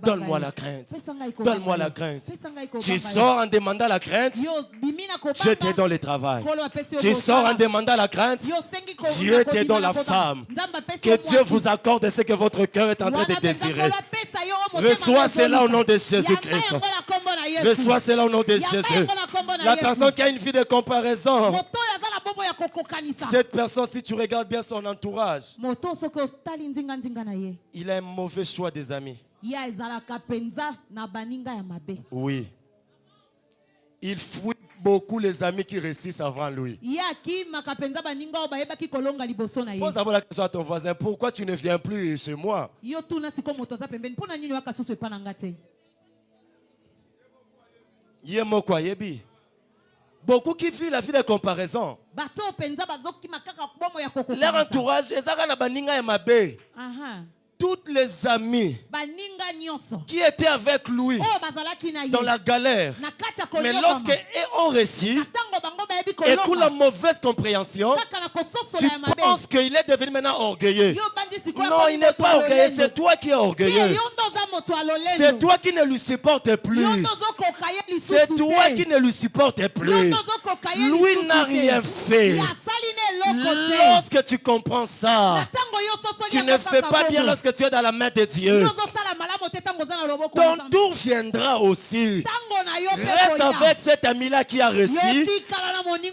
Donne-moi la crainte. Donne-moi la crainte. Tu sors en demandant la crainte, je te donne le travail. Tu sors en demandant la crainte, Dieu te donne la femme. Que Dieu vous accorde ce que votre cœur est en train de désirer. Reçois cela au nom de Jésus-Christ. Reçois cela au nom de Jésus. La personne qui a une vie de comparaison, cette personne, si tu regardes bien son entourage, il a un mauvais choix des amis. Oui. il fuit beaucoup les amis qui réussissent avant lui. Pose d'abord la question à ton voisin, pourquoi tu ne viens plus chez moi? Beaucoup qui vivent la vie de comparaison. Leur entourage, toutes les amis qui étaient avec lui dans la galère, mais lorsqu'ils ont réussi, et pour la mauvaise compréhension, tu penses qu'il est devenu maintenant orgueilleux. Non, il n'est pas orgueilleux, c'est toi qui es orgueilleux. C'est toi qui ne lui supportes plus. C'est toi qui ne lui supportes plus. Lui n'a rien fait. Lorsque tu comprends ça, tu ne fais pas bien lorsque tu es dans la main de Dieu. Ton tour viendra aussi. Reste avec cet ami-là qui a réussi,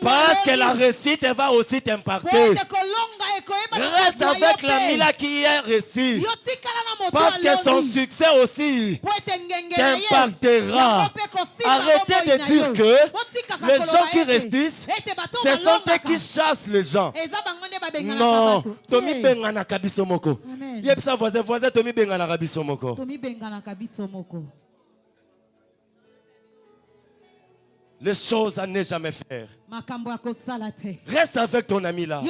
parce que la réussite va aussi t'impacter. Reste avec l'ami-là qui a réussi, parce que son succès aussi t'impactera. Arrêtez de dire que les gens qui réussissent, ce sont eux qui chassent les gens. Non, Tomi Bengana Kabisomoko. Yepsa voisin, Tomi Bengana Kabisomoko. Les choses à ne jamais faire. Reste avec ton ami là.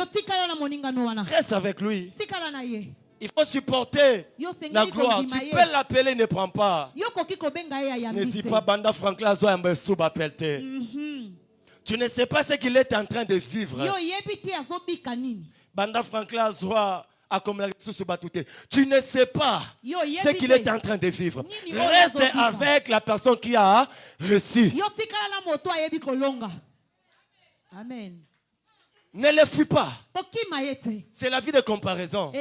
Reste avec lui. Il faut supporter la gloire. Tu peux l'appeler, ne prends pas. Ne dis pas Banda Franklin Zoyamba Soubapelte. Tu ne sais pas ce qu'il est en train de vivre. Banda Franklin Zoa. Tu ne sais pas ce qu'il est en train de vivre. Reste avec la personne qui a réussi. Amen. Ne le fuis pas. C'est la vie de comparaison.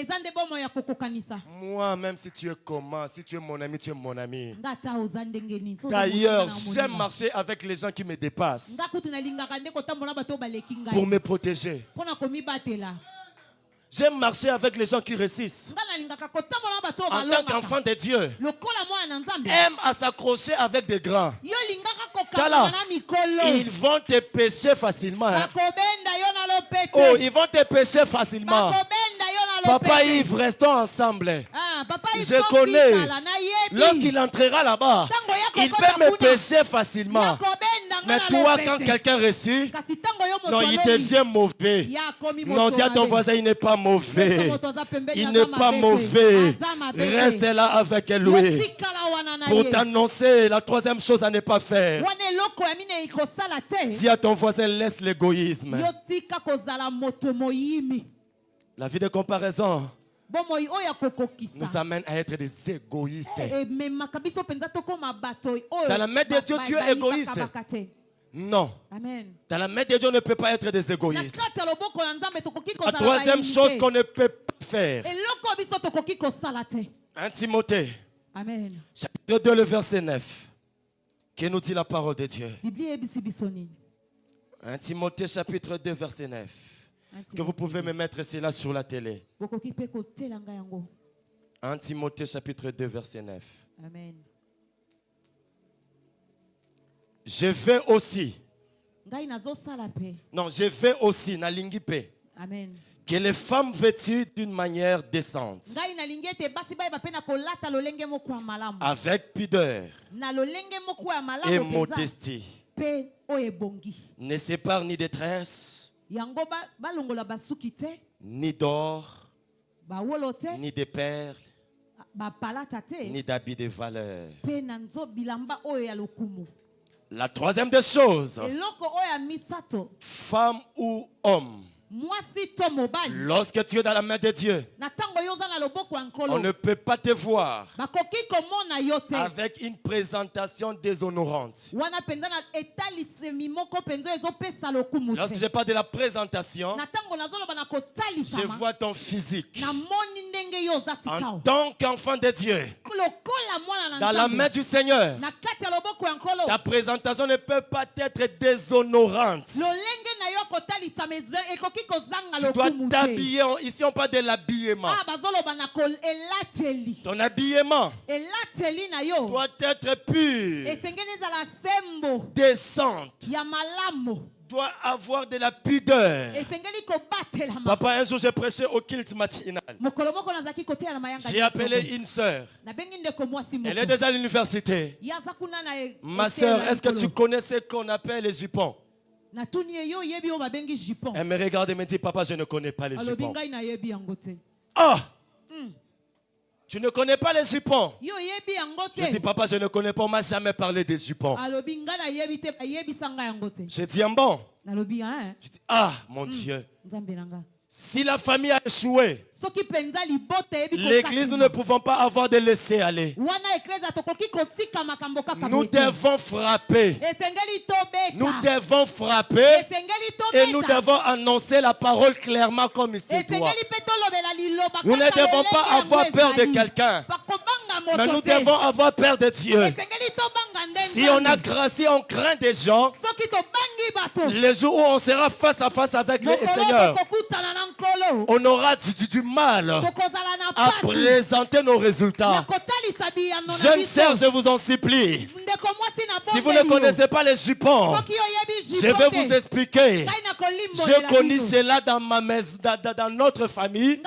Moi, même si tu es comment, si tu es mon ami, tu es mon ami. D'ailleurs, j'aime marcher avec les gens qui me dépassent pour me protéger. J'aime marcher avec les gens qui réussissent. En tant qu'enfant de Dieu, aime à s'accrocher avec des grands. Car ils vont te pécher facilement. Oh, ils vont te pécher facilement. Papa Yves, restons ensemble. Je connais. Lorsqu'il entrera là-bas, il peut me pécher facilement. Mais toi, quand quelqu'un réussit, non, il devient mauvais. Non, dis à ton voisin, il n'est pas mauvais. Il n'est pas mauvais. Reste là avec lui. Pour t'annoncer la troisième chose à ne pas faire. Dis à ton voisin, laisse l'égoïsme. La vie de comparaison nous amène à être des égoïstes. Dans la main de Dieu, tu es égoïste. Non. Amen. Dans la main de Dieu, on ne peut pas être des égoïstes. La troisième chose qu'on ne peut pas faire. 1 Timothée, Amen. chapitre 2, le verset 9. Qui nous dit la parole de Dieu. 1 Timothée, chapitre 2, verset 9. Est-ce que vous pouvez me mettre cela sur la télé? 1 Timothée, chapitre 2, verset 9. Amen. Je vais aussi. Non, je vais aussi. Amen. Que les femmes vêtues d'une manière décente, avec pudeur et modestie, ne s'épargnent ni détresse, ni d'or, ni de perles, ni d'habits de valeur. La troisième des choses, femme ou homme, lorsque tu es dans la main de Dieu, on ne peut pas te voir avec une présentation déshonorante. Lorsque je parle de la présentation, je vois ton physique. En tant qu'enfant de Dieu, dans la main du Seigneur, ta présentation ne peut pas être déshonorante. Tu dois t'habiller. Ici, on parle de l'habillement. Ton habillement doit être pur, décente, doit avoir de la pudeur. Papa, un jour, j'ai prêché au culte matinal. J'ai appelé une sœur. Elle est déjà à l'université. Ma sœur, est-ce que tu connais ce qu'on appelle les jupons? Elle me regarde et me dit, papa, je ne connais pas les jupons. Ah! Tu ne connais pas les jupons? Je dis, papa, je ne connais pas. On ne m'a jamais parlé des jupons. J'ai dit, bon. Je dis, ah, mon Dieu. Si la famille a échoué, l'église, nous ne pouvons pas avoir de laisser aller. Nous devons frapper. Nous devons frapper. Et nous devons annoncer la parole clairement comme il se doit. Nous ne devons pas avoir peur de quelqu'un, mais nous devons avoir peur de Dieu. Si on craint des gens, les jours où on sera face à face avec le Seigneur, on aura du mal à présenter nos résultats. Jeunes sœurs, je vous en supplie, si vous ne connaissez pas les jupons, je vais vous expliquer. Je connais cela dans ma maison, dans notre famille,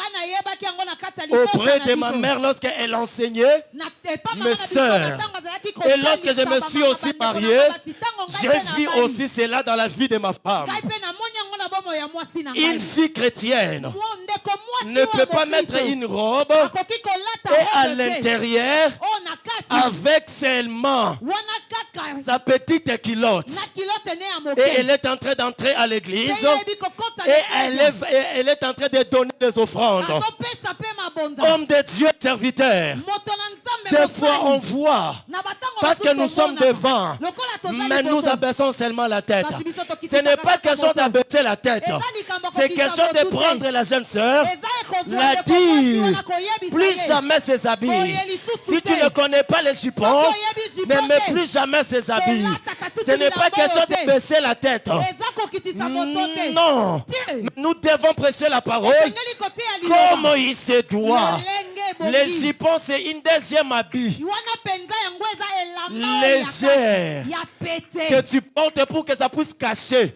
auprès de ma mère lorsqu'elle enseignait, mes sœurs. Et lorsque je me suis aussi marié, j'ai vu aussi cela dans la vie de ma femme. Une fille chrétienne ne peut pas mettre une robe et à l'intérieur avec seulement sa petite culotte. Et elle est en train d'entrer à l'église et elle est en train de donner des offrandes. Homme de Dieu, serviteur. Des fois on voit parce que nous sommes devant, mais nous abaissons seulement la tête. Ce n'est pas question d'abaisser la tête, c'est question de prendre la jeune sœur, la dire, plus jamais ses habits. Si tu ne connais pas les jupons, ne mets plus jamais ses habits. Ce n'est pas question de baisser la tête. Non, nous devons prêcher la parole comme il se doit. Les jupons, c'est une deuxième habit légère que tu portes pour que ça puisse cacher.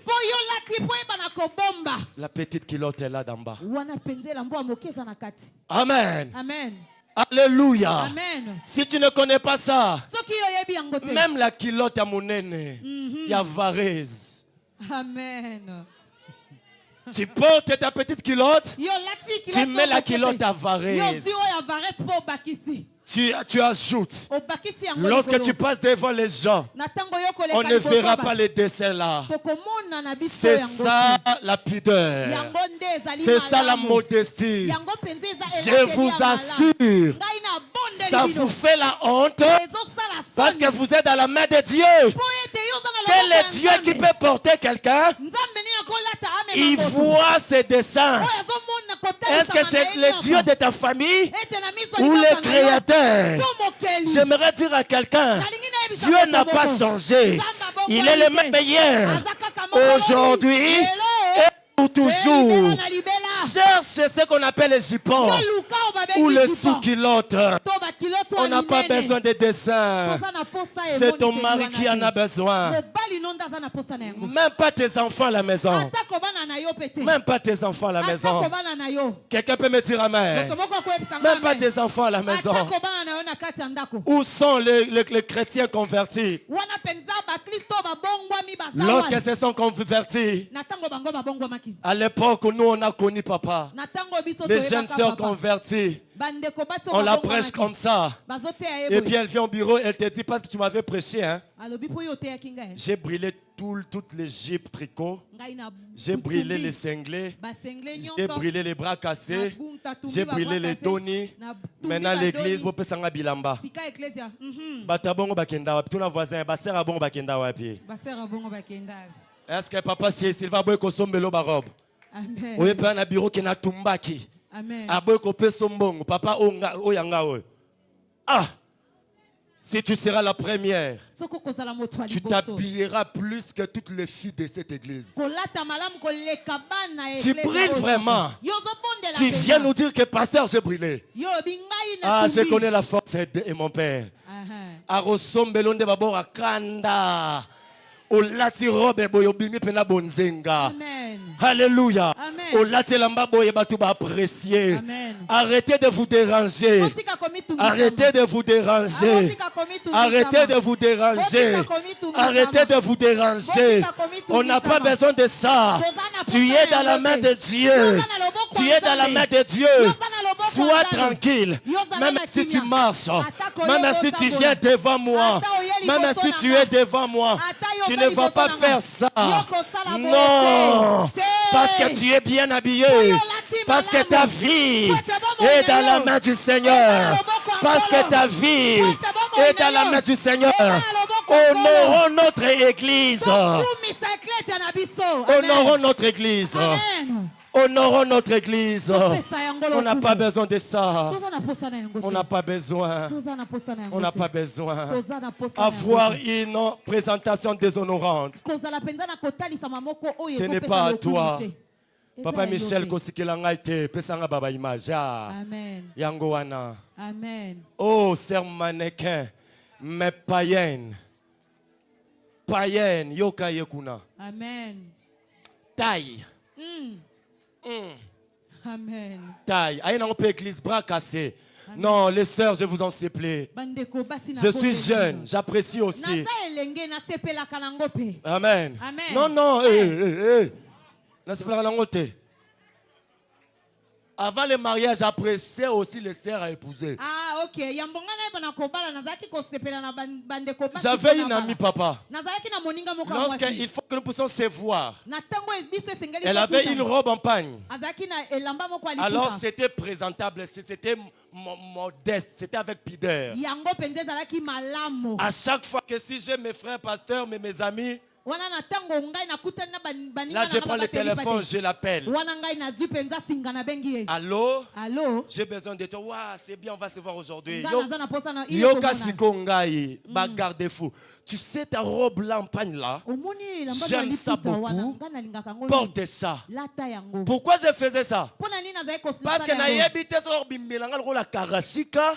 La petite culotte est là d'en bas. Amen. Amen. Alléluia. Amen. Si tu ne connais pas ça, même la culotte à mon nez, il y a varèse. Amen. Tu portes ta petite culotte, tu mets la culotte à varèse. Tu ajoutes. Lorsque tu passes devant les gens, on ne verra pas les dessins là. C'est ça la pudeur. C'est ça la modestie. Je vous assure, ça vous fait la honte parce que vous êtes dans la main de Dieu. Quel est Dieu qui peut porter quelqu'un? Il voit ses dessins. Est-ce que c'est le Dieu de ta famille ou le Créateur? J'aimerais dire à quelqu'un, Dieu n'a pas changé. Il est le même hier, aujourd'hui et pour toujours. Cherche ce qu'on appelle les jupons ou les sous-culottes. On n'a pas besoin de dessins. C'est ton mari qui en a besoin. Même pas tes enfants à la maison. Même pas tes enfants à la maison. Quelqu'un peut me dire amen. Même pas tes enfants à la maison. Où sont les chrétiens convertis? Lorsqu'ils se sont convertis, à l'époque où nous on a connu papa, les jeunes sœurs converties, on la prêche comme ça. Et puis elle vient au bureau, elle te dit, parce que tu m'avais prêché, hein, j'ai brûlé toutes les jupes tricot, j'ai brûlé les cinglés, j'ai brûlé les bras cassés, j'ai brûlé les donis. Maintenant l'église, vous pouvez s'en bilamba. Batabongo bakenda wapi? Tous nos voisins, basera bongo bakenda wapi? Est-ce que papa s'il va boire kosombelo barobe? Amen. Oye pa na bureau qui na tumbaki. Amen. Aboye ko peso mbongo papa oyanga oyo. Ah. Si tu seras la première, tu t'habilleras plus que toutes les filles de cette église. Tu brilles vraiment. Tu viens nous dire que pasteur, j'ai brûlé. Ah, je connais la force de mon père. Arosombelonde babora kanda. Olati robe boyo bimi pena bonzenga. Alléluia. Olati lamba boye batu ba apprécier. Arrêtez de vous déranger. Arrêtez de vous déranger. Arrêtez de vous déranger. Arrêtez de vous déranger. On n'a pas besoin de ça. Tu es dans la main de Dieu. Tu es dans la main de Dieu. Sois tranquille. Même si tu marches, même si tu viens devant moi, même si tu es devant moi, tu ne vas pas faire ça. Non. Parce que tu es bien habillé. Parce que ta vie est dans la main du Seigneur. Parce que ta vie est dans la main du Seigneur. Honorons notre église. Honorons notre église. Honorons notre église. On n'a pas besoin de ça. On n'a pas besoin. On n'a pas besoin. Avoir une présentation déshonorante, ce n'est pas à toi. Papa Michel Kosikilanga été pesanga baba image. Amen. Yangoana. Amen. Oh, sœur mannequin, mais païenne. Païenne, yoka yekuna. Amen. Taille. Amen. Taille. Aïe, on peut église bras cassés. Non, les sœurs, je vous en supplie. Je suis jeune, j'apprécie aussi. Amen. Amen. Non, non, avant le mariage, j'appréciais aussi les sœurs à épouser. Ah, ok. J'avais une amie, papa. Il faut que nous puissions se voir. Elle avait une robe en pagne. Alors, c'était présentable, c'était modeste, c'était avec pudeur. À chaque fois que si j'ai mes frères pasteurs, mes amis, là, je prends le téléphone, je l'appelle. Allô? Allô? J'ai besoin de toi. Wow, c'est bien, on va se voir aujourd'hui. Yoka Sikongai, garde-fou. Tu sais ta robe lampagne là? J'aime ça beaucoup. Porte ça. Pourquoi je faisais ça? Parce que na yebite so bimbilanga la karashika,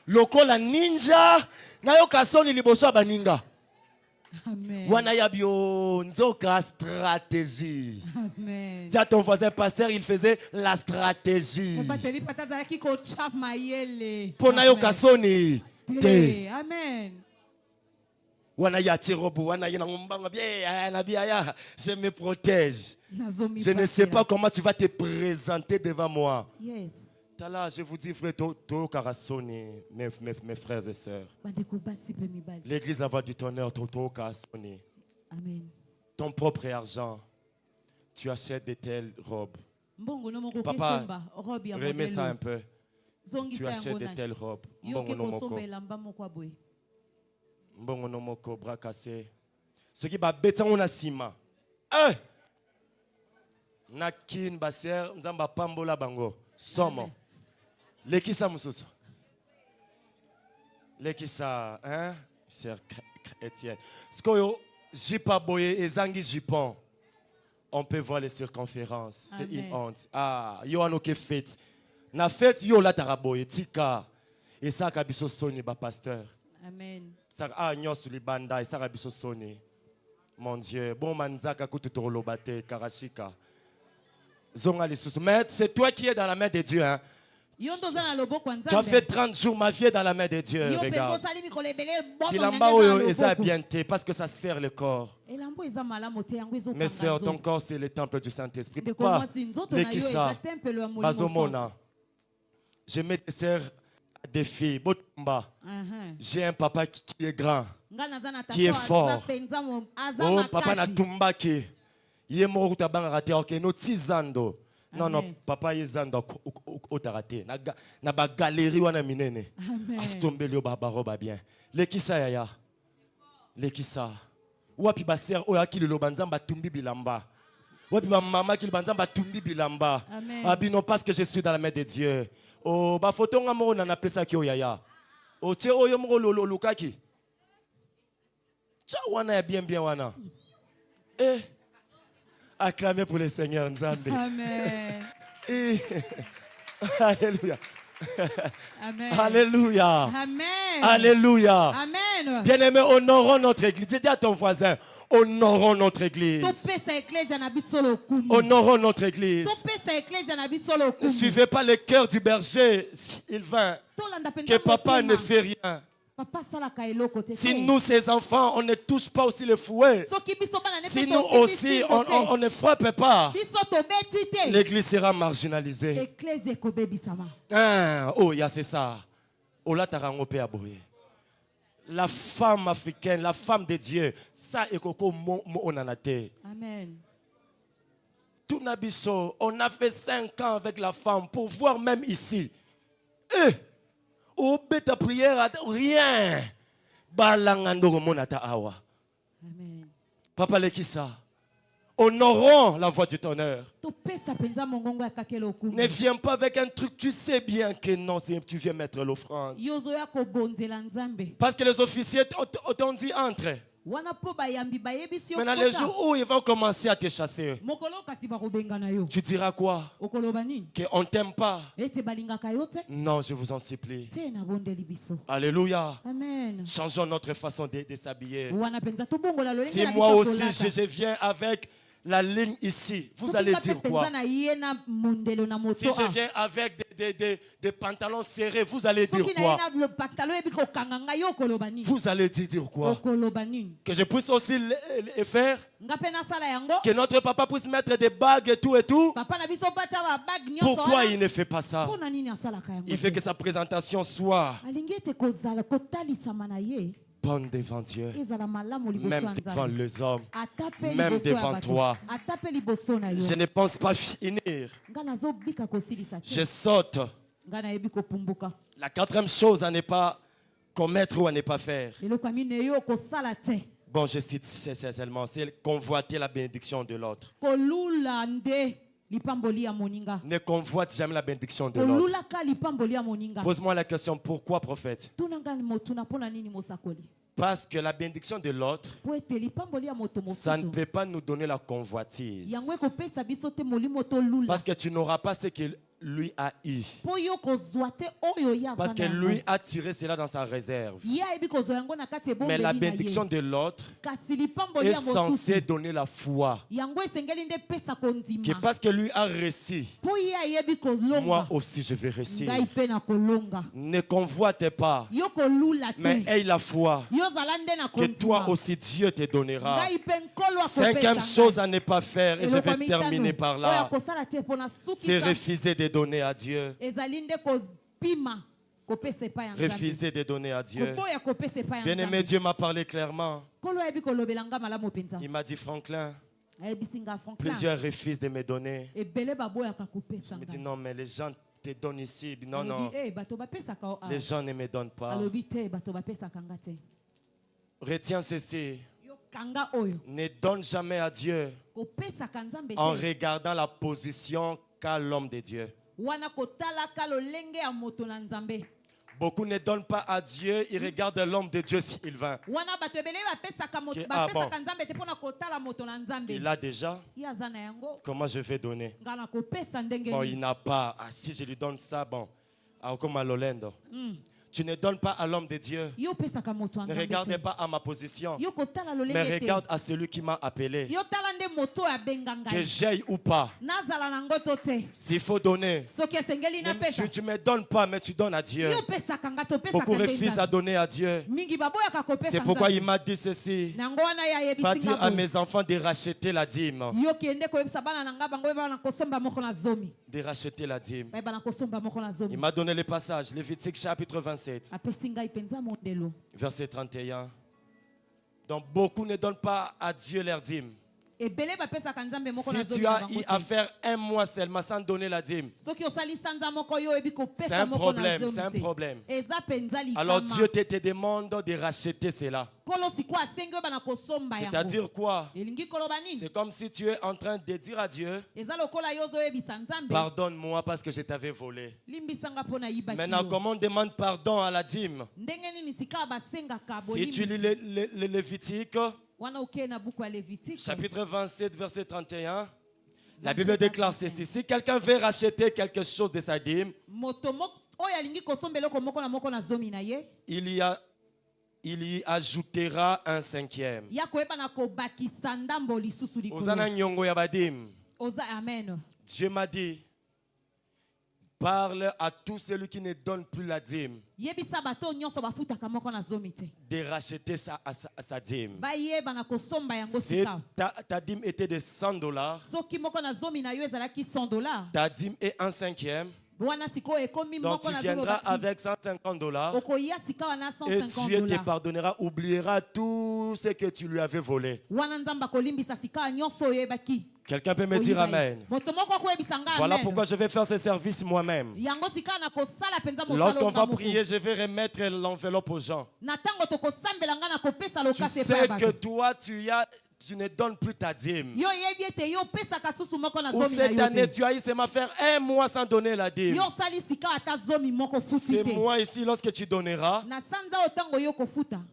loko la ninja, na yoka soni liboso baninga. Amen. Stratégie. Amen. Dis à ton voisin pasteur, il faisait la stratégie. Amen. Je me protège. Je ne sais pas comment tu vas te présenter devant moi. Yes. Là, je vous dis, frère, mes frères et sœurs. L'église, la voix du tonnerre, Amen. Ton propre argent, tu achètes de telles robes. Papa, remets ça un peu. Tu achètes de telles robes. Mbongo nomoko, bras cassés. Ce qui va bêter, on a sima. Nakin, baser, nzamba pambola bango. Somo. Lekisa mususu. Lekisa, hein? Sœur Étienne. Skoyo, jipa boye ezangi jipon. On peut voir les circonférences. C'est une honte. Ah, yo anoke fête. Na fête yo la taraboye tika. Et ça kabiso soni ba pasteur. Amen. Ça a nyos libanda et ça kabiso soni. Mon Dieu, bon manzaka kututoro lobate karashika. Zonga les sous. Mais c'est toi qui es dans la main de Dieu, hein? Tu as fait 30 jours, ma vie est dans la main de Dieu. Regarde. Parce que ça sert le corps. Mes soeurs, ton corps c'est le temple du Saint-Esprit. Pas je mets des sœurs à défi. J'ai un papa qui est grand, qui est fort. Oh, papa na tumbaki. Il est mort à Bangarate. Ok, nous 6 ans. Non, non, papa est zanda au tarate. Na ba galerie wana minene. Astombelio baba roba bien. Lekisa yaya. Lekisa. Wapi ba ser o akili lo banzamba tumbi bilamba. Wapi ba mama ki banzamba tumbi bilamba. Abino parce que je suis dans la main de Dieu. Oh ba photo ngamo na pesa ki o yaya. Oche oyo mko lukaki. Cha wana bien wana. Eh. Acclamez pour le Seigneur Nzambe. Amen. Alléluia. Amen. Alléluia. Amen. Alléluia. Amen. Bien-aimé, honorons notre église. Dis à ton voisin, honorons notre église. Honorons notre église. Ne suivez pas le cœur du berger, Sylvain, que papa ne fait rien. Si nous, ses enfants, on ne touche pas aussi le fouet, si nous aussi, on ne frappe pas, l'église sera marginalisée. Oh, c'est ça. La femme africaine, la femme de Dieu, ça est koko onanate. Amen. Tout nabiso, on a fait 5 ans avec la femme pour voir même ici. Au bêta prière, rien. Balangando monata awa. Amen. Papa Lekissa, honorons la voix du ton honneur. Ne viens pas avec un truc, tu sais bien que non, tu viens mettre l'offrande. Parce que les officiers t'ont dit entre. Maintenant, les jours où ils vont commencer à te chasser, tu diras quoi? Qu'on ne t'aime pas? Non, je vous en supplie. Alléluia. Amen. Changeons notre façon de s'habiller. Si moi aussi je viens avec la ligne ici, vous allez dire quoi? Si je viens avec des pantalons serrés, vous allez dire quoi? Vous allez dire quoi? Que je puisse aussi le faire? Que notre papa puisse mettre des bagues et tout et tout? Pourquoi il ne fait pas ça? Il fait que sa présentation soit bonne devant Dieu, même devant les hommes, même devant toi. Je ne pense pas finir. Je saute. La 4e chose à ne pas commettre ou à ne pas faire. Bon, je cite seulement, c'est convoiter la bénédiction de l'autre. Ne convoite jamais la bénédiction de l'autre. Pose-moi la question, pourquoi prophète? Parce que la bénédiction de l'autre, ça ne peut pas nous donner la convoitise. Parce que tu n'auras pas ce que lui a eu. Parce que lui a tiré cela dans sa réserve. Mais la bénédiction de l'autre est censée donner la foi. Que parce que lui a réussi, moi aussi je vais réussir. Ne convoite pas, mais aie la foi que toi aussi Dieu te donnera. 5e chose à ne pas faire, et je vais terminer par là, c'est refuser de donner à Dieu. Refuser de donner à Dieu. Bien-aimé, Dieu m'a parlé clairement. Il m'a dit, Franklin, plusieurs refusent de me donner. Je me dis, non, mais les gens te donnent ici. Non, non. Les gens ne me donnent pas. Retiens ceci. Ne donne jamais à Dieu en regardant la position qu'a l'homme de Dieu. Beaucoup ne donnent pas à Dieu, ils regardent l'homme de Dieu s'il vint. Ah bon. Il a déjà. Comment je vais donner? Bon, il n'a pas. Ah, si je lui donne ça, bon. Ah, comme à Lolendo. Tu ne donnes pas à l'homme de Dieu. Ne regardez pas à ma position, mais regarde à celui qui m'a appelé. Que j'aille ou pas. S'il faut donner, tu ne me donnes pas, mais tu donnes à Dieu. Beaucoup refusent à donner à Dieu. C'est pourquoi il m'a dit ceci. Pas dire à mes enfants de racheter la dîme. De racheter la dîme. Il m'a donné le passage, Lévitique chapitre 27. Verset 31. Donc beaucoup ne donnent pas à Dieu leur dîme. Si tu as eu à faire un mois seulement sans donner la dîme, c'est un problème, c'est un problème. Alors Dieu te demande de racheter cela. C'est-à-dire quoi? C'est comme si tu es en train de dire à Dieu, pardonne-moi parce que je t'avais volé. Maintenant, comment on demande pardon à la dîme? Si tu lis le Lévitique, chapitre 27, verset 31, la Bible déclare ceci: si quelqu'un veut racheter quelque chose de sa dîme, il y ajoutera un cinquième. Dieu m'a dit, parle à tous ceux qui ne donnent plus la dîme de racheter sa dîme. Si ta dîme était de $100, ta dîme est un cinquième. Donc tu viendras avec $150 et Dieu te pardonnera, oubliera tout ce que tu lui avais volé. Quelqu'un peut me dire amen? Voilà pourquoi je vais faire ce service moi-même. Lorsqu'on va prier, je vais remettre l'enveloppe aux gens. Tu sais que toi, tu ne donnes plus ta dîme. Ou cette année, tu as eu seulement faire un mois sans donner la dîme. C'est moi ici, lorsque tu donneras,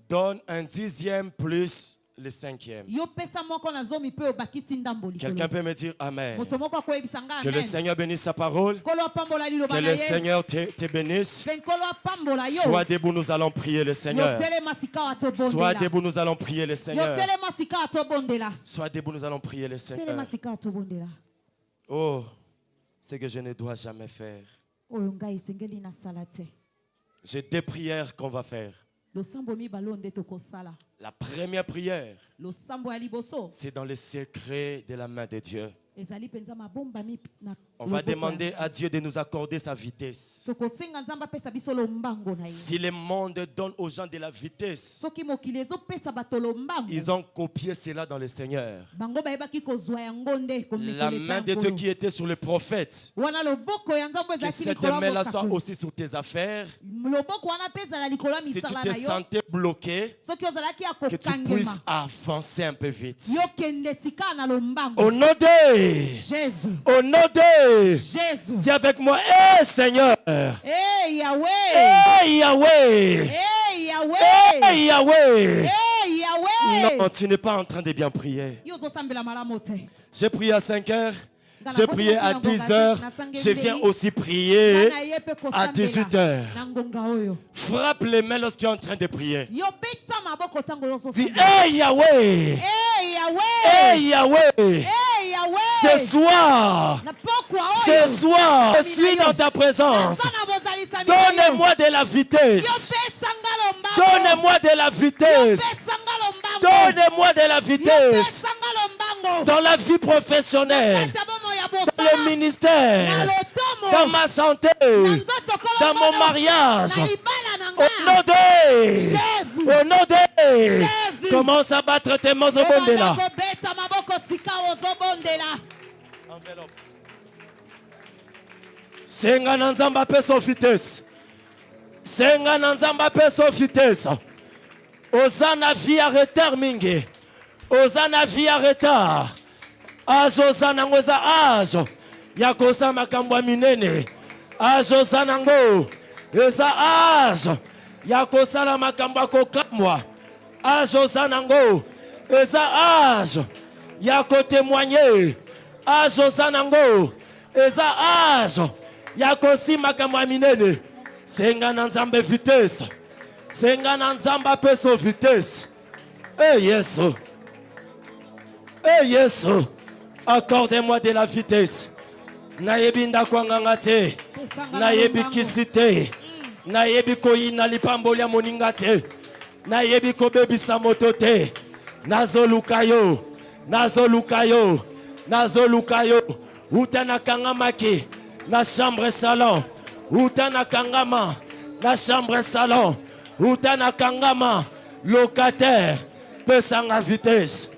donne un dixième plus le cinquième. Quelqu'un peut me dire amen? Que le Seigneur bénisse sa parole. Que le Seigneur te bénisse. Sois debout, nous allons prier le Seigneur. Sois debout, nous allons prier le Seigneur. Sois debout, nous allons prier le Seigneur. Oh, ce que je ne dois jamais faire. J'ai deux prières qu'on va faire. La première prière, c'est dans le secret de la main de Dieu. On va demander à Dieu de nous accorder sa vitesse. Si le monde donne aux gens de la vitesse, ils ont copié cela dans le Seigneur. La main de Dieu qui était sur le prophète, que cette main-là soit aussi sur tes affaires. Si tu te sentais bloqué, que tu puisses avancer un peu vite. Au nom de Jésus. Au nom de Jésus. Dis avec moi, hé Seigneur. Hé Yahweh. Hé Yahweh. Hé Yahweh. Hé Yahweh. Hé Yahweh. Non, tu n'es pas en train de bien prier. J'ai prié à 5 heures. J'ai prié à 10 heures. Je viens aussi prier à 18 heures. Frappe les mains lorsque tu es en train de prier. Dis, hey Yahweh. Hey Yahweh. Ce soir, je suis dans ta présence. Donne-moi de la vitesse. Donne-moi de la vitesse. Donne-moi de la vitesse. Dans la vie professionnelle, dans le ministère, dans ma santé, dans mon mariage. Au nom de commence à battre tes mains au bon là. Enveloppe. Senga nanzamba peso vitesse. Senga nanzamba peso vitesse. Ozana via retard mingi. Ozana via retard. Ajo zanangoza ajo. Yakosa makambwa minene. Ajo zanango. Eza ajo. Yakosala makambwa kokamwa. Ajo zanango. Eza ajo. Yako témoigner. Ajo zanango. Eza ajo. Yakosi makambwa minene. Senga nanzambe vitesse. Senga nanzamba peso vitesse. Eh Yesu. Eh Yesu. Accordez-moi de la vitesse. Nayebi ndakwanganga te. Nayebi kisite. Nayebi koyina lipambolia moninga te. Nayebi kobebisa moto te. Nazolukayo. Nazolukayo. Nazolukayo. Utana kangamaki. Na chambre salon. Utana kangama. Na chambre salon. Utana kangama. Locataire. Pesanga vitesse.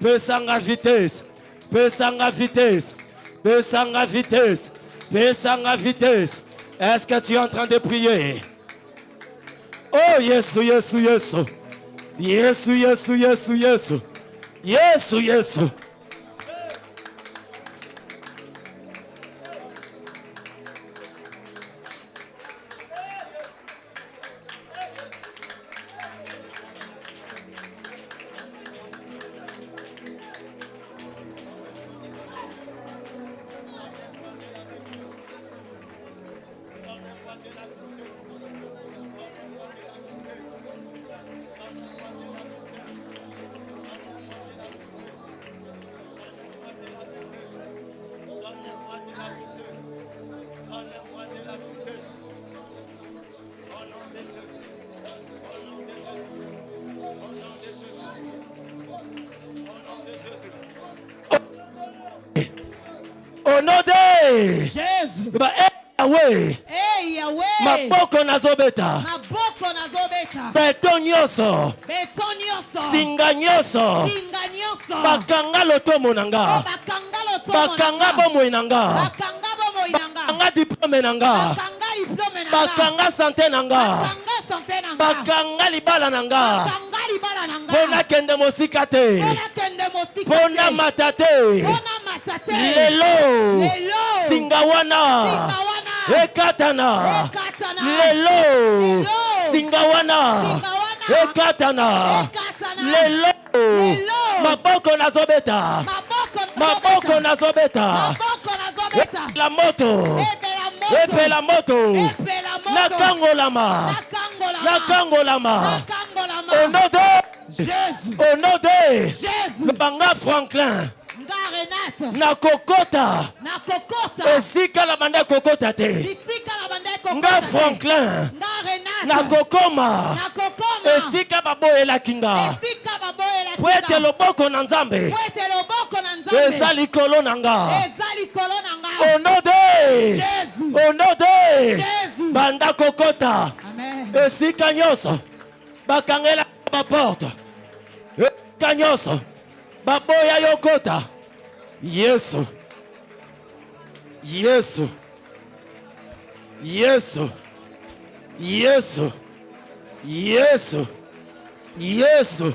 Pesanga vitesse. Pesanga vitesse. Pesanga vitesse. Pesanga vitesse. Est-ce que tu es en train de prier? Oh, Yesu, Yesu, Yesu. Yesu, Yesu, Yesu, Yesu. Yesu, Yesu. Au nom de Jésus. Yahweh. Hey Yahweh. Maboko nazobeta. Maboko nazobeta. Beto nyonso. Beto nyonso. Singa nyonso. Singa nyonso. Bakanga lotomo nanga. Bakanga lotomo nanga. Bakanga bomoi nanga. Bakanga bomoi nanga. Bakanga diplôme nanga. Bakanga diplôme nanga. Bakanga santé nanga. Bakanga santé nanga. Bakanga libala nanga. Bakanga libala nanga. Pona kende mosika te. Pona kende mosika te. Pona matate. Pona matate. Lelo. Lelo. Singa wana. Singa wana. Ekatana. Ekatana. Lelo. Lelo. Singa wana. Singa wana. Ekatana. Ekatana. Lelo. Lelo. Maboko nazobeta. Maboko nazobeta. Maboko nazobeta. La moto. Epe la moto. Nakangolama. Nakangolama. Au nom de Jésus. Au nom de Jésus. Banga Franklin. Nga Renate. Nakokota. Nakokota. Esika la bande kokota te. Bisika la bande kokota. Nga Franklin. Nga Renate. Nakokoma. Nakokoma. Esika baboyela kinga. Esika baboyela kinga. Pwete loboko na Nzambe. Pwete loboko na Nzambe. Eza likolo nanga. Eza likolo nanga. Au nom de Jésus. Au nom de Jésus. Banda kokota. Amen. Esika nyonso. Bakangela ba porte. Esika nyonso. Baboya yokota. Yesu. Yesu. Yesu. Yesu. Yesu. Yesu.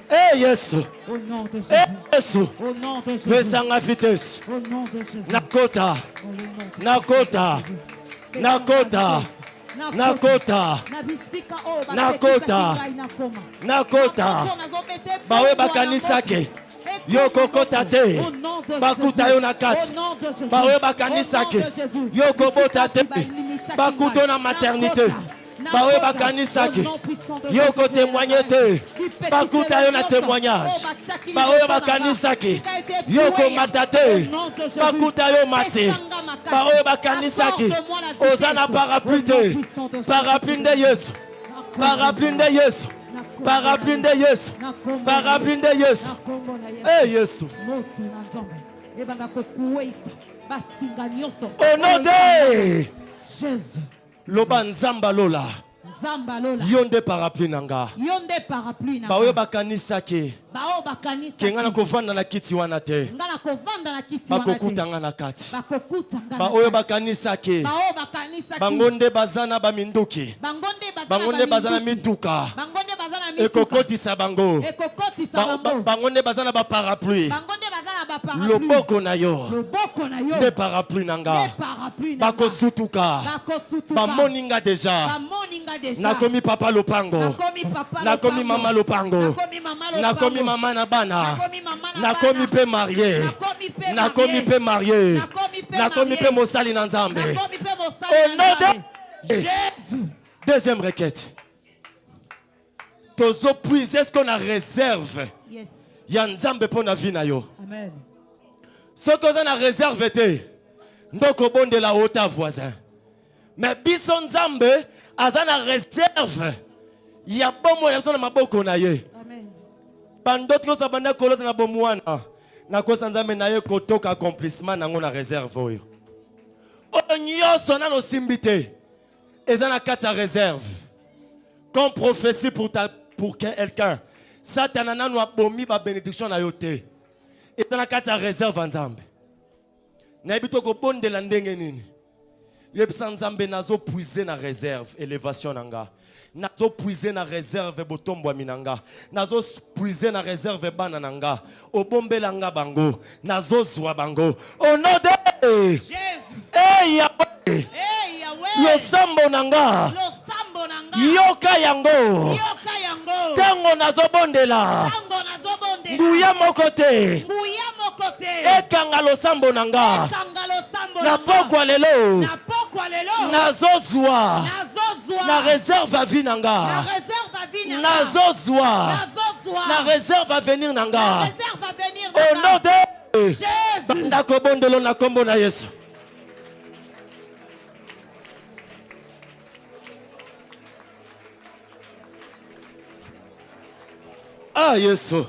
Eh Yesu. Au nom de Jésus. Eh Yesu. Au nom de Jésus. Pesanga vitesse. Au nom de Jésus. Nakota. Au nom de Nakota. Jésus. Nakota. Nakota. Nakota. Nakota. Bawe bakanisake. Yo kokota te. Bakuta yo na kati. Bawe bakanisake. Yo kobota te. Bakuto na maternité. Bawe bakanisake. Yo ko témoigner te. Bakuta yo na témoignage. Bawe bakanisake. Yo ko matate. Bakuta yo mate. Bawe bakanisake. Ozana parapluie te. Parapluie de Yesu. Parapluie de Yesu. Parapluie de Yesu. Parapluie de Yesu. Eh Yesu. Au nom de Jésus. Loba nzamba lola. Yonde parapluie nanga. Yonde parapluie nanga. Bawe bakanisake. Bao bakanisa. Kenga na kovanda na kiti wana te. Ngana kovanda na kiti wana te. Bakokutanga na kati. Bakokutanga. Bawe bakanisake. Bao bakanisa. Bangonde bazana baminduki. Bangonde bazana mituka. Bangonde bazana mituka. Ekokotisa bango. Ekokotisa bango. Bangonde bazana ba parapluie. Bangonde bazana ba parapluie. Loboko na yo. Loboko na yo. De parapluie nanga. De parapluie nanga. Bakosutuka. Bakosutuka. Bamoninga deja. Bamoninga deja. Nakomi papa lopango. Nakomi papa lopango. Nakomi mama lopango. Nakomi mama lopango. Nakomi mama na bana. Nakomi mama na bana. Nakomi pe marié. Nakomi pe marié. Nakomi pe mosali na Nzambe. Nakomi pe mosali Au na nom Nzambe. de Jésus. Deuxième requête. Tozo puiser ce qu'on a réserve. Yes. Ya Nzambe po na vie na yo. Amen. Ce qu'on a réserve te. Ndoko bonde la hauta voisin. Mais biso Nzambe azana réserve. Ya bomo ya sona maboko na ye. Amen. Bandot ko sa banda kolota na bomwana. Na ko Nzambe na ye kotoka accomplissement nango na réserve oyo. Onyo sona no simbite. Ezana kata réserve. Comme prophétie pour quelqu'un. Satan nanu abomi ba bénédiction na yote. Et dans la carte réserve Nzambe. Na bito ko bondela ndenge nini. Yebisa Nzambe nazo puiser na réserve élévation nanga. Nazo puiser na réserve botombo minanga. Nazo puiser na réserve bana nanga. Obombela nga bango. Nazo zwa bango. Au nom de Jésus. Hey Yahweh. Hey Yahweh. Lo sambo nanga. Lo sambo nanga. Yoka yango. Yoka yango. Tango nazo bondela. Tango nazo bondela. Nguya mokote. Nguya mokote. Ekanga lo sambo nanga. Ekanga lo sambo nanga. Na pokwa lelo. Na pokwa lelo. Nazo zwa. La réserve à venir nanga. La réserve à venir nanga. Au nom de Jésus. Ndako bondelo na kombo na Yesu. Ah Yesu.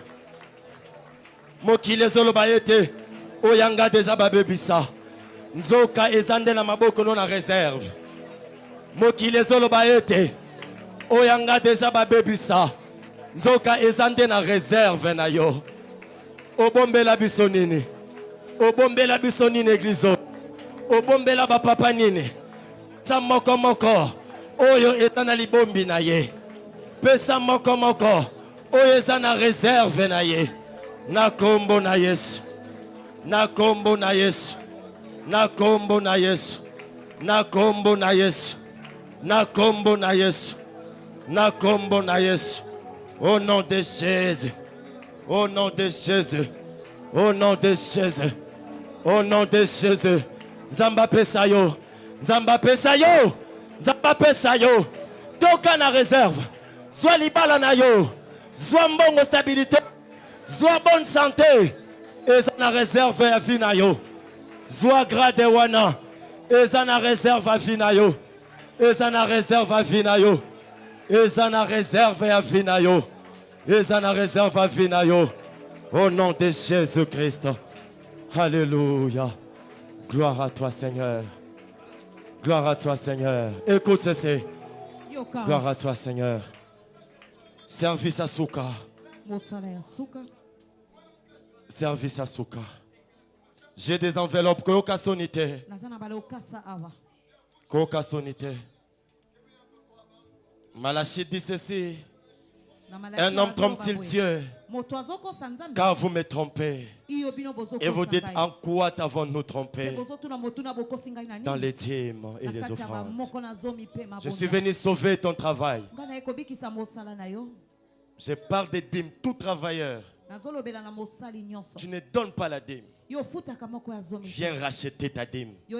Mokile zolo bayete. Oyanga déjà babebisa. Nzoka ezande na maboko no na réserve. Mokile zolo baete oyanga deja babebisa nzoka ezande na réserve na yo obombela biso nini église obombela ba papa nini sa moko moko oyo etana libombi na ye pesa moko moko oyo eza na réserve na ye na kombo na Yesu na kombo na Yesu na kombo na Yesu na kombo na Yesu na kombo na Yesu. Na kombo na Yesu. Au nom de Jésus. Au nom de Jésus. Au nom de Jésus. Au nom de Jésus. Nzamba pesa yo. Nzamba pesa yo. Nzamba pesa yo. Toka na réserve. Soit libala na yo. Soit mbongo stabilité. Soit bonne santé. Eza na réserve ya vie na yo. Soit grade wana. Eza na réserve à vie na yo. Ezana réserve à Vinayo. Ezana réserve à Vinayo. Ezana réserve à Vinayo. Au nom de Jésus-Christ. Alléluia. Gloire à toi, Seigneur. Gloire à toi, Seigneur. Écoute ceci. Gloire à toi, Seigneur. Service à Souka. Service à Souka. J'ai des enveloppes. Koyoka sonité. Koka sonité. Malachie dit ceci. Un homme trompe-t-il Dieu? Car vous me trompez. Et vous dites en quoi avons-nous trompé? Dans les dîmes et les offrandes. Je suis venu sauver ton travail. Je parle des dîmes, tout travailleur. Tu ne donnes pas la dîme. Viens racheter ta dîme. Je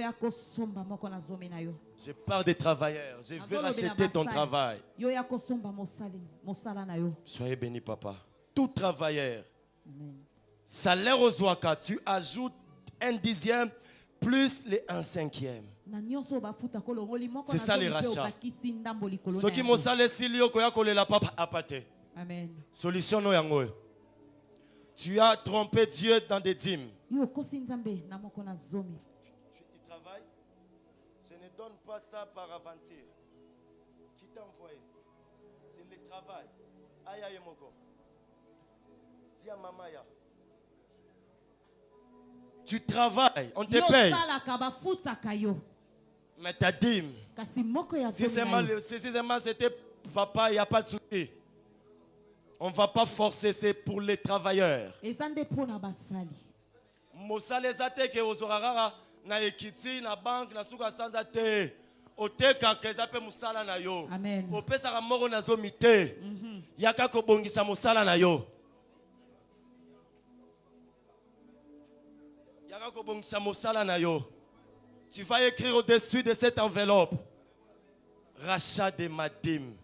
parle des travailleurs. Je veux racheter ton travail. Soyez béni, papa. Tout travailleur. Salaire aux Ouaka, tu ajoutes 1/10 plus les 1/5. C'est ça les rachats. Ce qui m'ont salé si l'yo koya kolela papa apate. Amen. Solution no yango. Tu as trompé Dieu dans des dîmes. Tu travailles? Je ne donne pas ça par aventure. Qui t'a envoyé? C'est le travail. Aïe aïe moko. Dis à mamaya. Tu travailles, on te paye. Mais ta dîme. Si seulement c'était papa, il n'y a pas de souci. On ne va pas forcer, c'est pour les travailleurs. Mosale zate ke ozorara na ekiti na bank na suka sanza te oteka kezape musala na yo. Amen. Opesa ka moko na zomi te. Yaka ko bongisa musala na yo. Yaka ko bongisa musala na yo. Tu vas écrire au-dessus de cette enveloppe rachat de ma dîme.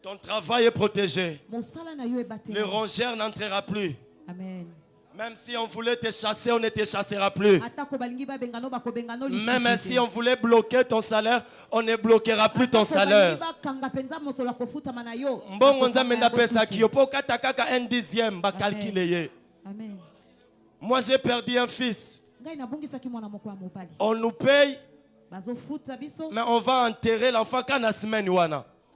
Ton travail est protégé. Le rongeur n'entrera plus. Amen. Même si on voulait te chasser, on ne te chassera plus. Même si on voulait bloquer ton salaire, on ne bloquera plus ton salaire. Moi j'ai perdu un fils. On nous paye, mais on va enterrer l'enfant quand la semaine.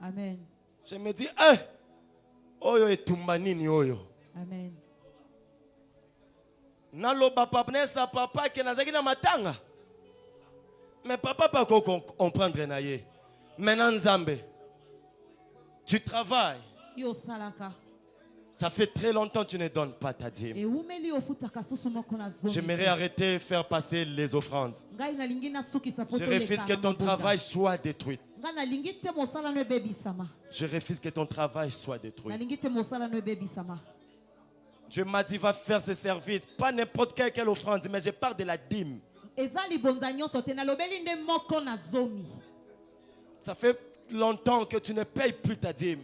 Amen. Je me dis, eh, oyo etumbanini oyo. Amen. Naloba papnesa papa ke nazaki na matanga. Mais papa pas comprendre na ye. Maintenant Nzambe, tu travailles. Yo salaka. Ça fait très longtemps que tu ne donnes pas ta dîme. J'aimerais arrêter de faire passer les offrandes. Je refuse que ton travail soit détruit. Je refuse que ton travail soit détruit. Dieu m'a dit, va faire ce service. Pas n'importe quelle offrande, mais je parle de la dîme. Ça fait longtemps que tu ne payes plus ta dîme.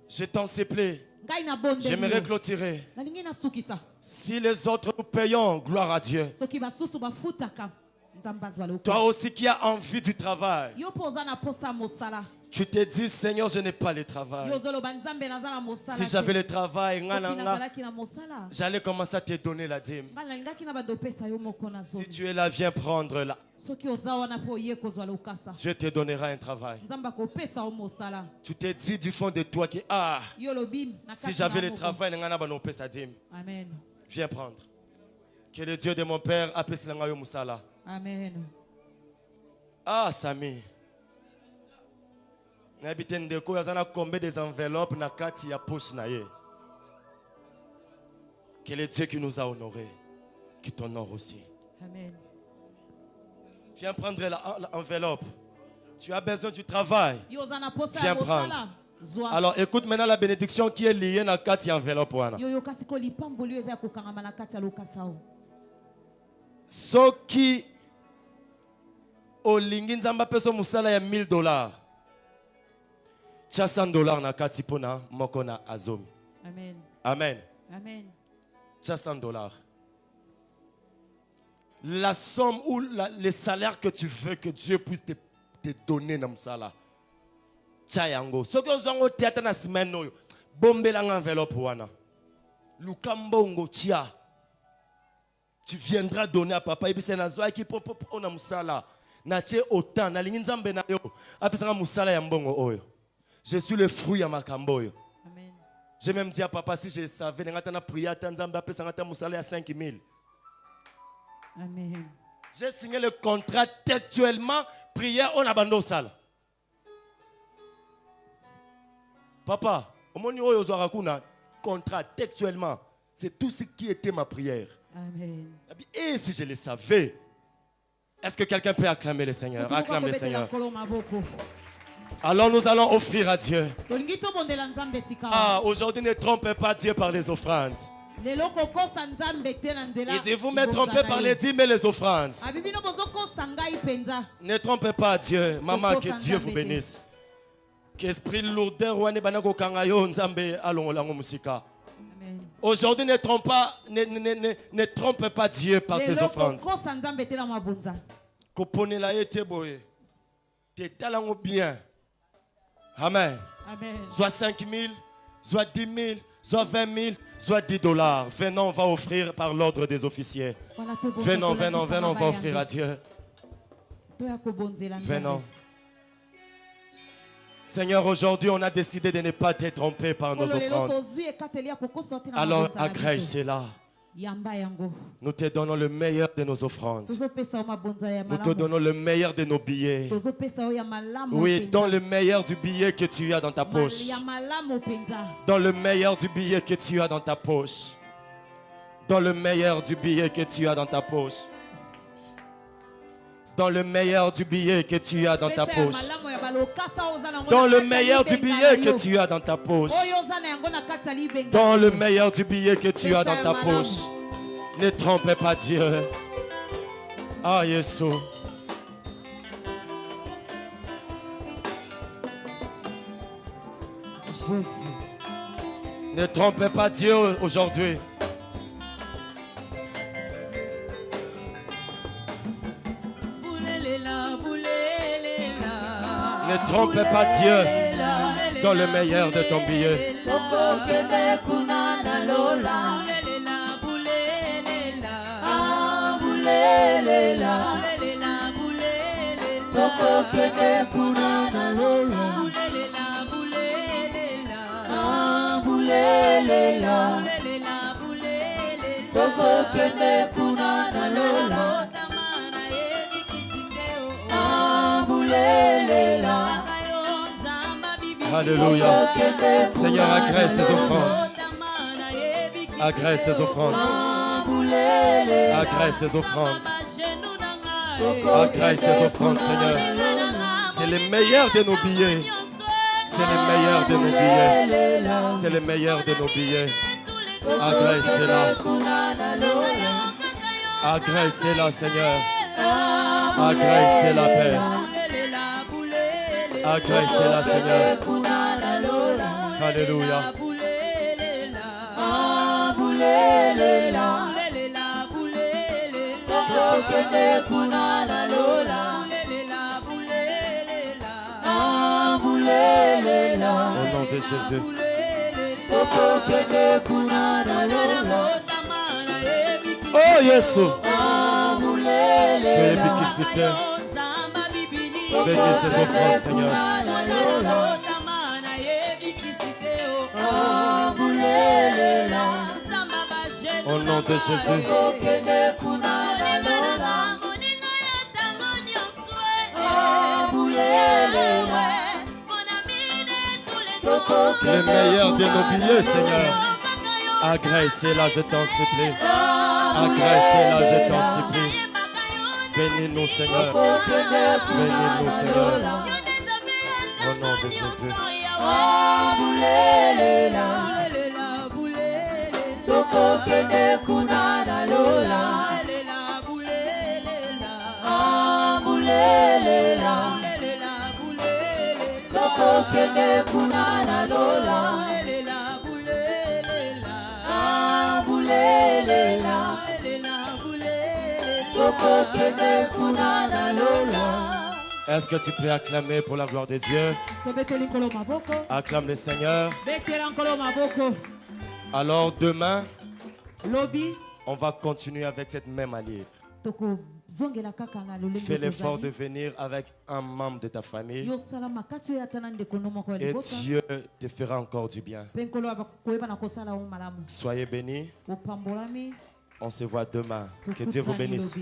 Je t'en supplie. J'aimerais clôturer. Si les autres nous payons, gloire à Dieu. Toi aussi qui as envie du travail. Tu te dis, Seigneur, je n'ai pas le travail. Si j'avais le travail, j'allais commencer à te donner la dîme. Si tu es là, viens prendre là. Dieu te donnera un travail. Tu te dis du fond de toi que si j'avais le travail, Amen. Viens prendre. Que le Dieu de mon père appelle cela Moussala. Amen. Ah, Sami. N'habitez de quoi, combien des enveloppes na kati ya poche na ye. Que le Dieu qui nous a honorés, qui t'honore aussi. Amen. Viens prendre l'enveloppe. Tu as besoin du travail. Viens prendre. Alors écoute maintenant la bénédiction qui est liée dans la enveloppe. Ce qui au lingin zamba peso musala ya $1000. Tu as $100 na kati pona mokona azomi. Amen. Amen. Amen. Tu as $100. La somme ou le salaire que tu veux que Dieu puisse te donner dans ça là. Tchayango. Ce que nous avons théâtre na semaine no. Bombe la enveloppe wana. Lukambongo tia. Tu viendras donner à papa et puis c'est na zoa qui on a musala. Na tche autant na lingi nzambe na yo. Apesa musala ya mbongo oyo. Je suis le fruit à makambo yo. Amen. J'ai même dit à papa si je savais ngata na prière nzambe apesa ngata musala ya 5000. Amen. J'ai signé le contrat textuellement. Prière, on a abandonné au salle. Papa, au moment où vous avez contrat textuellement, c'est tout ce qui était ma prière. Amen. Et si je le savais, est-ce que quelqu'un peut acclamer le Seigneur? Acclame le Seigneur. Alors nous allons offrir à Dieu. Ah, aujourd'hui ne trompez pas Dieu par les offrandes. Il dit, vous me trompez par les dîmes et les offrandes. Ne trompez pas Dieu. Maman, que Dieu vous bénisse. Qu'esprit lourdeur, aujourd'hui ne trompe pas Dieu par tes offrandes. Bien. Amen. Soit 5000, soit 10 000, soit 20 000, soit $10. Venons, on va offrir par l'ordre des officiers. Venons, on va offrir à Dieu. Venons. Seigneur, aujourd'hui, on a décidé de ne pas te tromper par nos offrandes. Alors, agrège cela. Nous te donnons le meilleur de nos offrandes. Nous te donnons le meilleur de nos billets. Oui, donne le meilleur du billet que tu as dans ta poche. Dans le meilleur du billet que tu as dans ta poche. Dans le meilleur du billet que tu as dans ta poche. Dans le meilleur du billet que tu as dans ta poche. Dans le meilleur du billet que tu as dans ta poche. Dans le meilleur du billet que tu as dans ta poche. Ne trompez pas Dieu. Ah, Jésus. Ne trompez pas Dieu aujourd'hui. Ne trompez pas Dieu dans le meilleur de ton billet. tokokende kuna na lola bulelela tokokende kuna na lola bulelela. Alléluia. Seigneur, agrée ces offrandes. Agrée ces offrandes. Agrée ces offrandes. Agrée ces offrandes, Seigneur. C'est les meilleurs de nos billets. C'est les meilleurs de nos billets. C'est les meilleurs de nos billets. Agrée-la. Agrée-la, Seigneur. Agrée-la, Père. Agrée-la, Seigneur. Alléluia. Au nom de Jésus. Oh Jésus. Tu es épicité. Bénis ces offrandes, Seigneur. Au nom de Jésus. Le meilleur de nos billets, Seigneur. Agrée-la, je t'en supplie. Agrée-la, je t'en supplie. Bénis-nous, Seigneur. Bénis-nous, Seigneur. Au nom de Jésus. Est-ce que tu peux acclamer pour la gloire de Dieu? Acclame le Seigneur. Alors demain, on va continuer avec cette même alliée. Fais l'effort de venir avec un membre de ta famille et Dieu te fera encore du bien. Soyez bénis. On se voit demain. Que Dieu vous bénisse.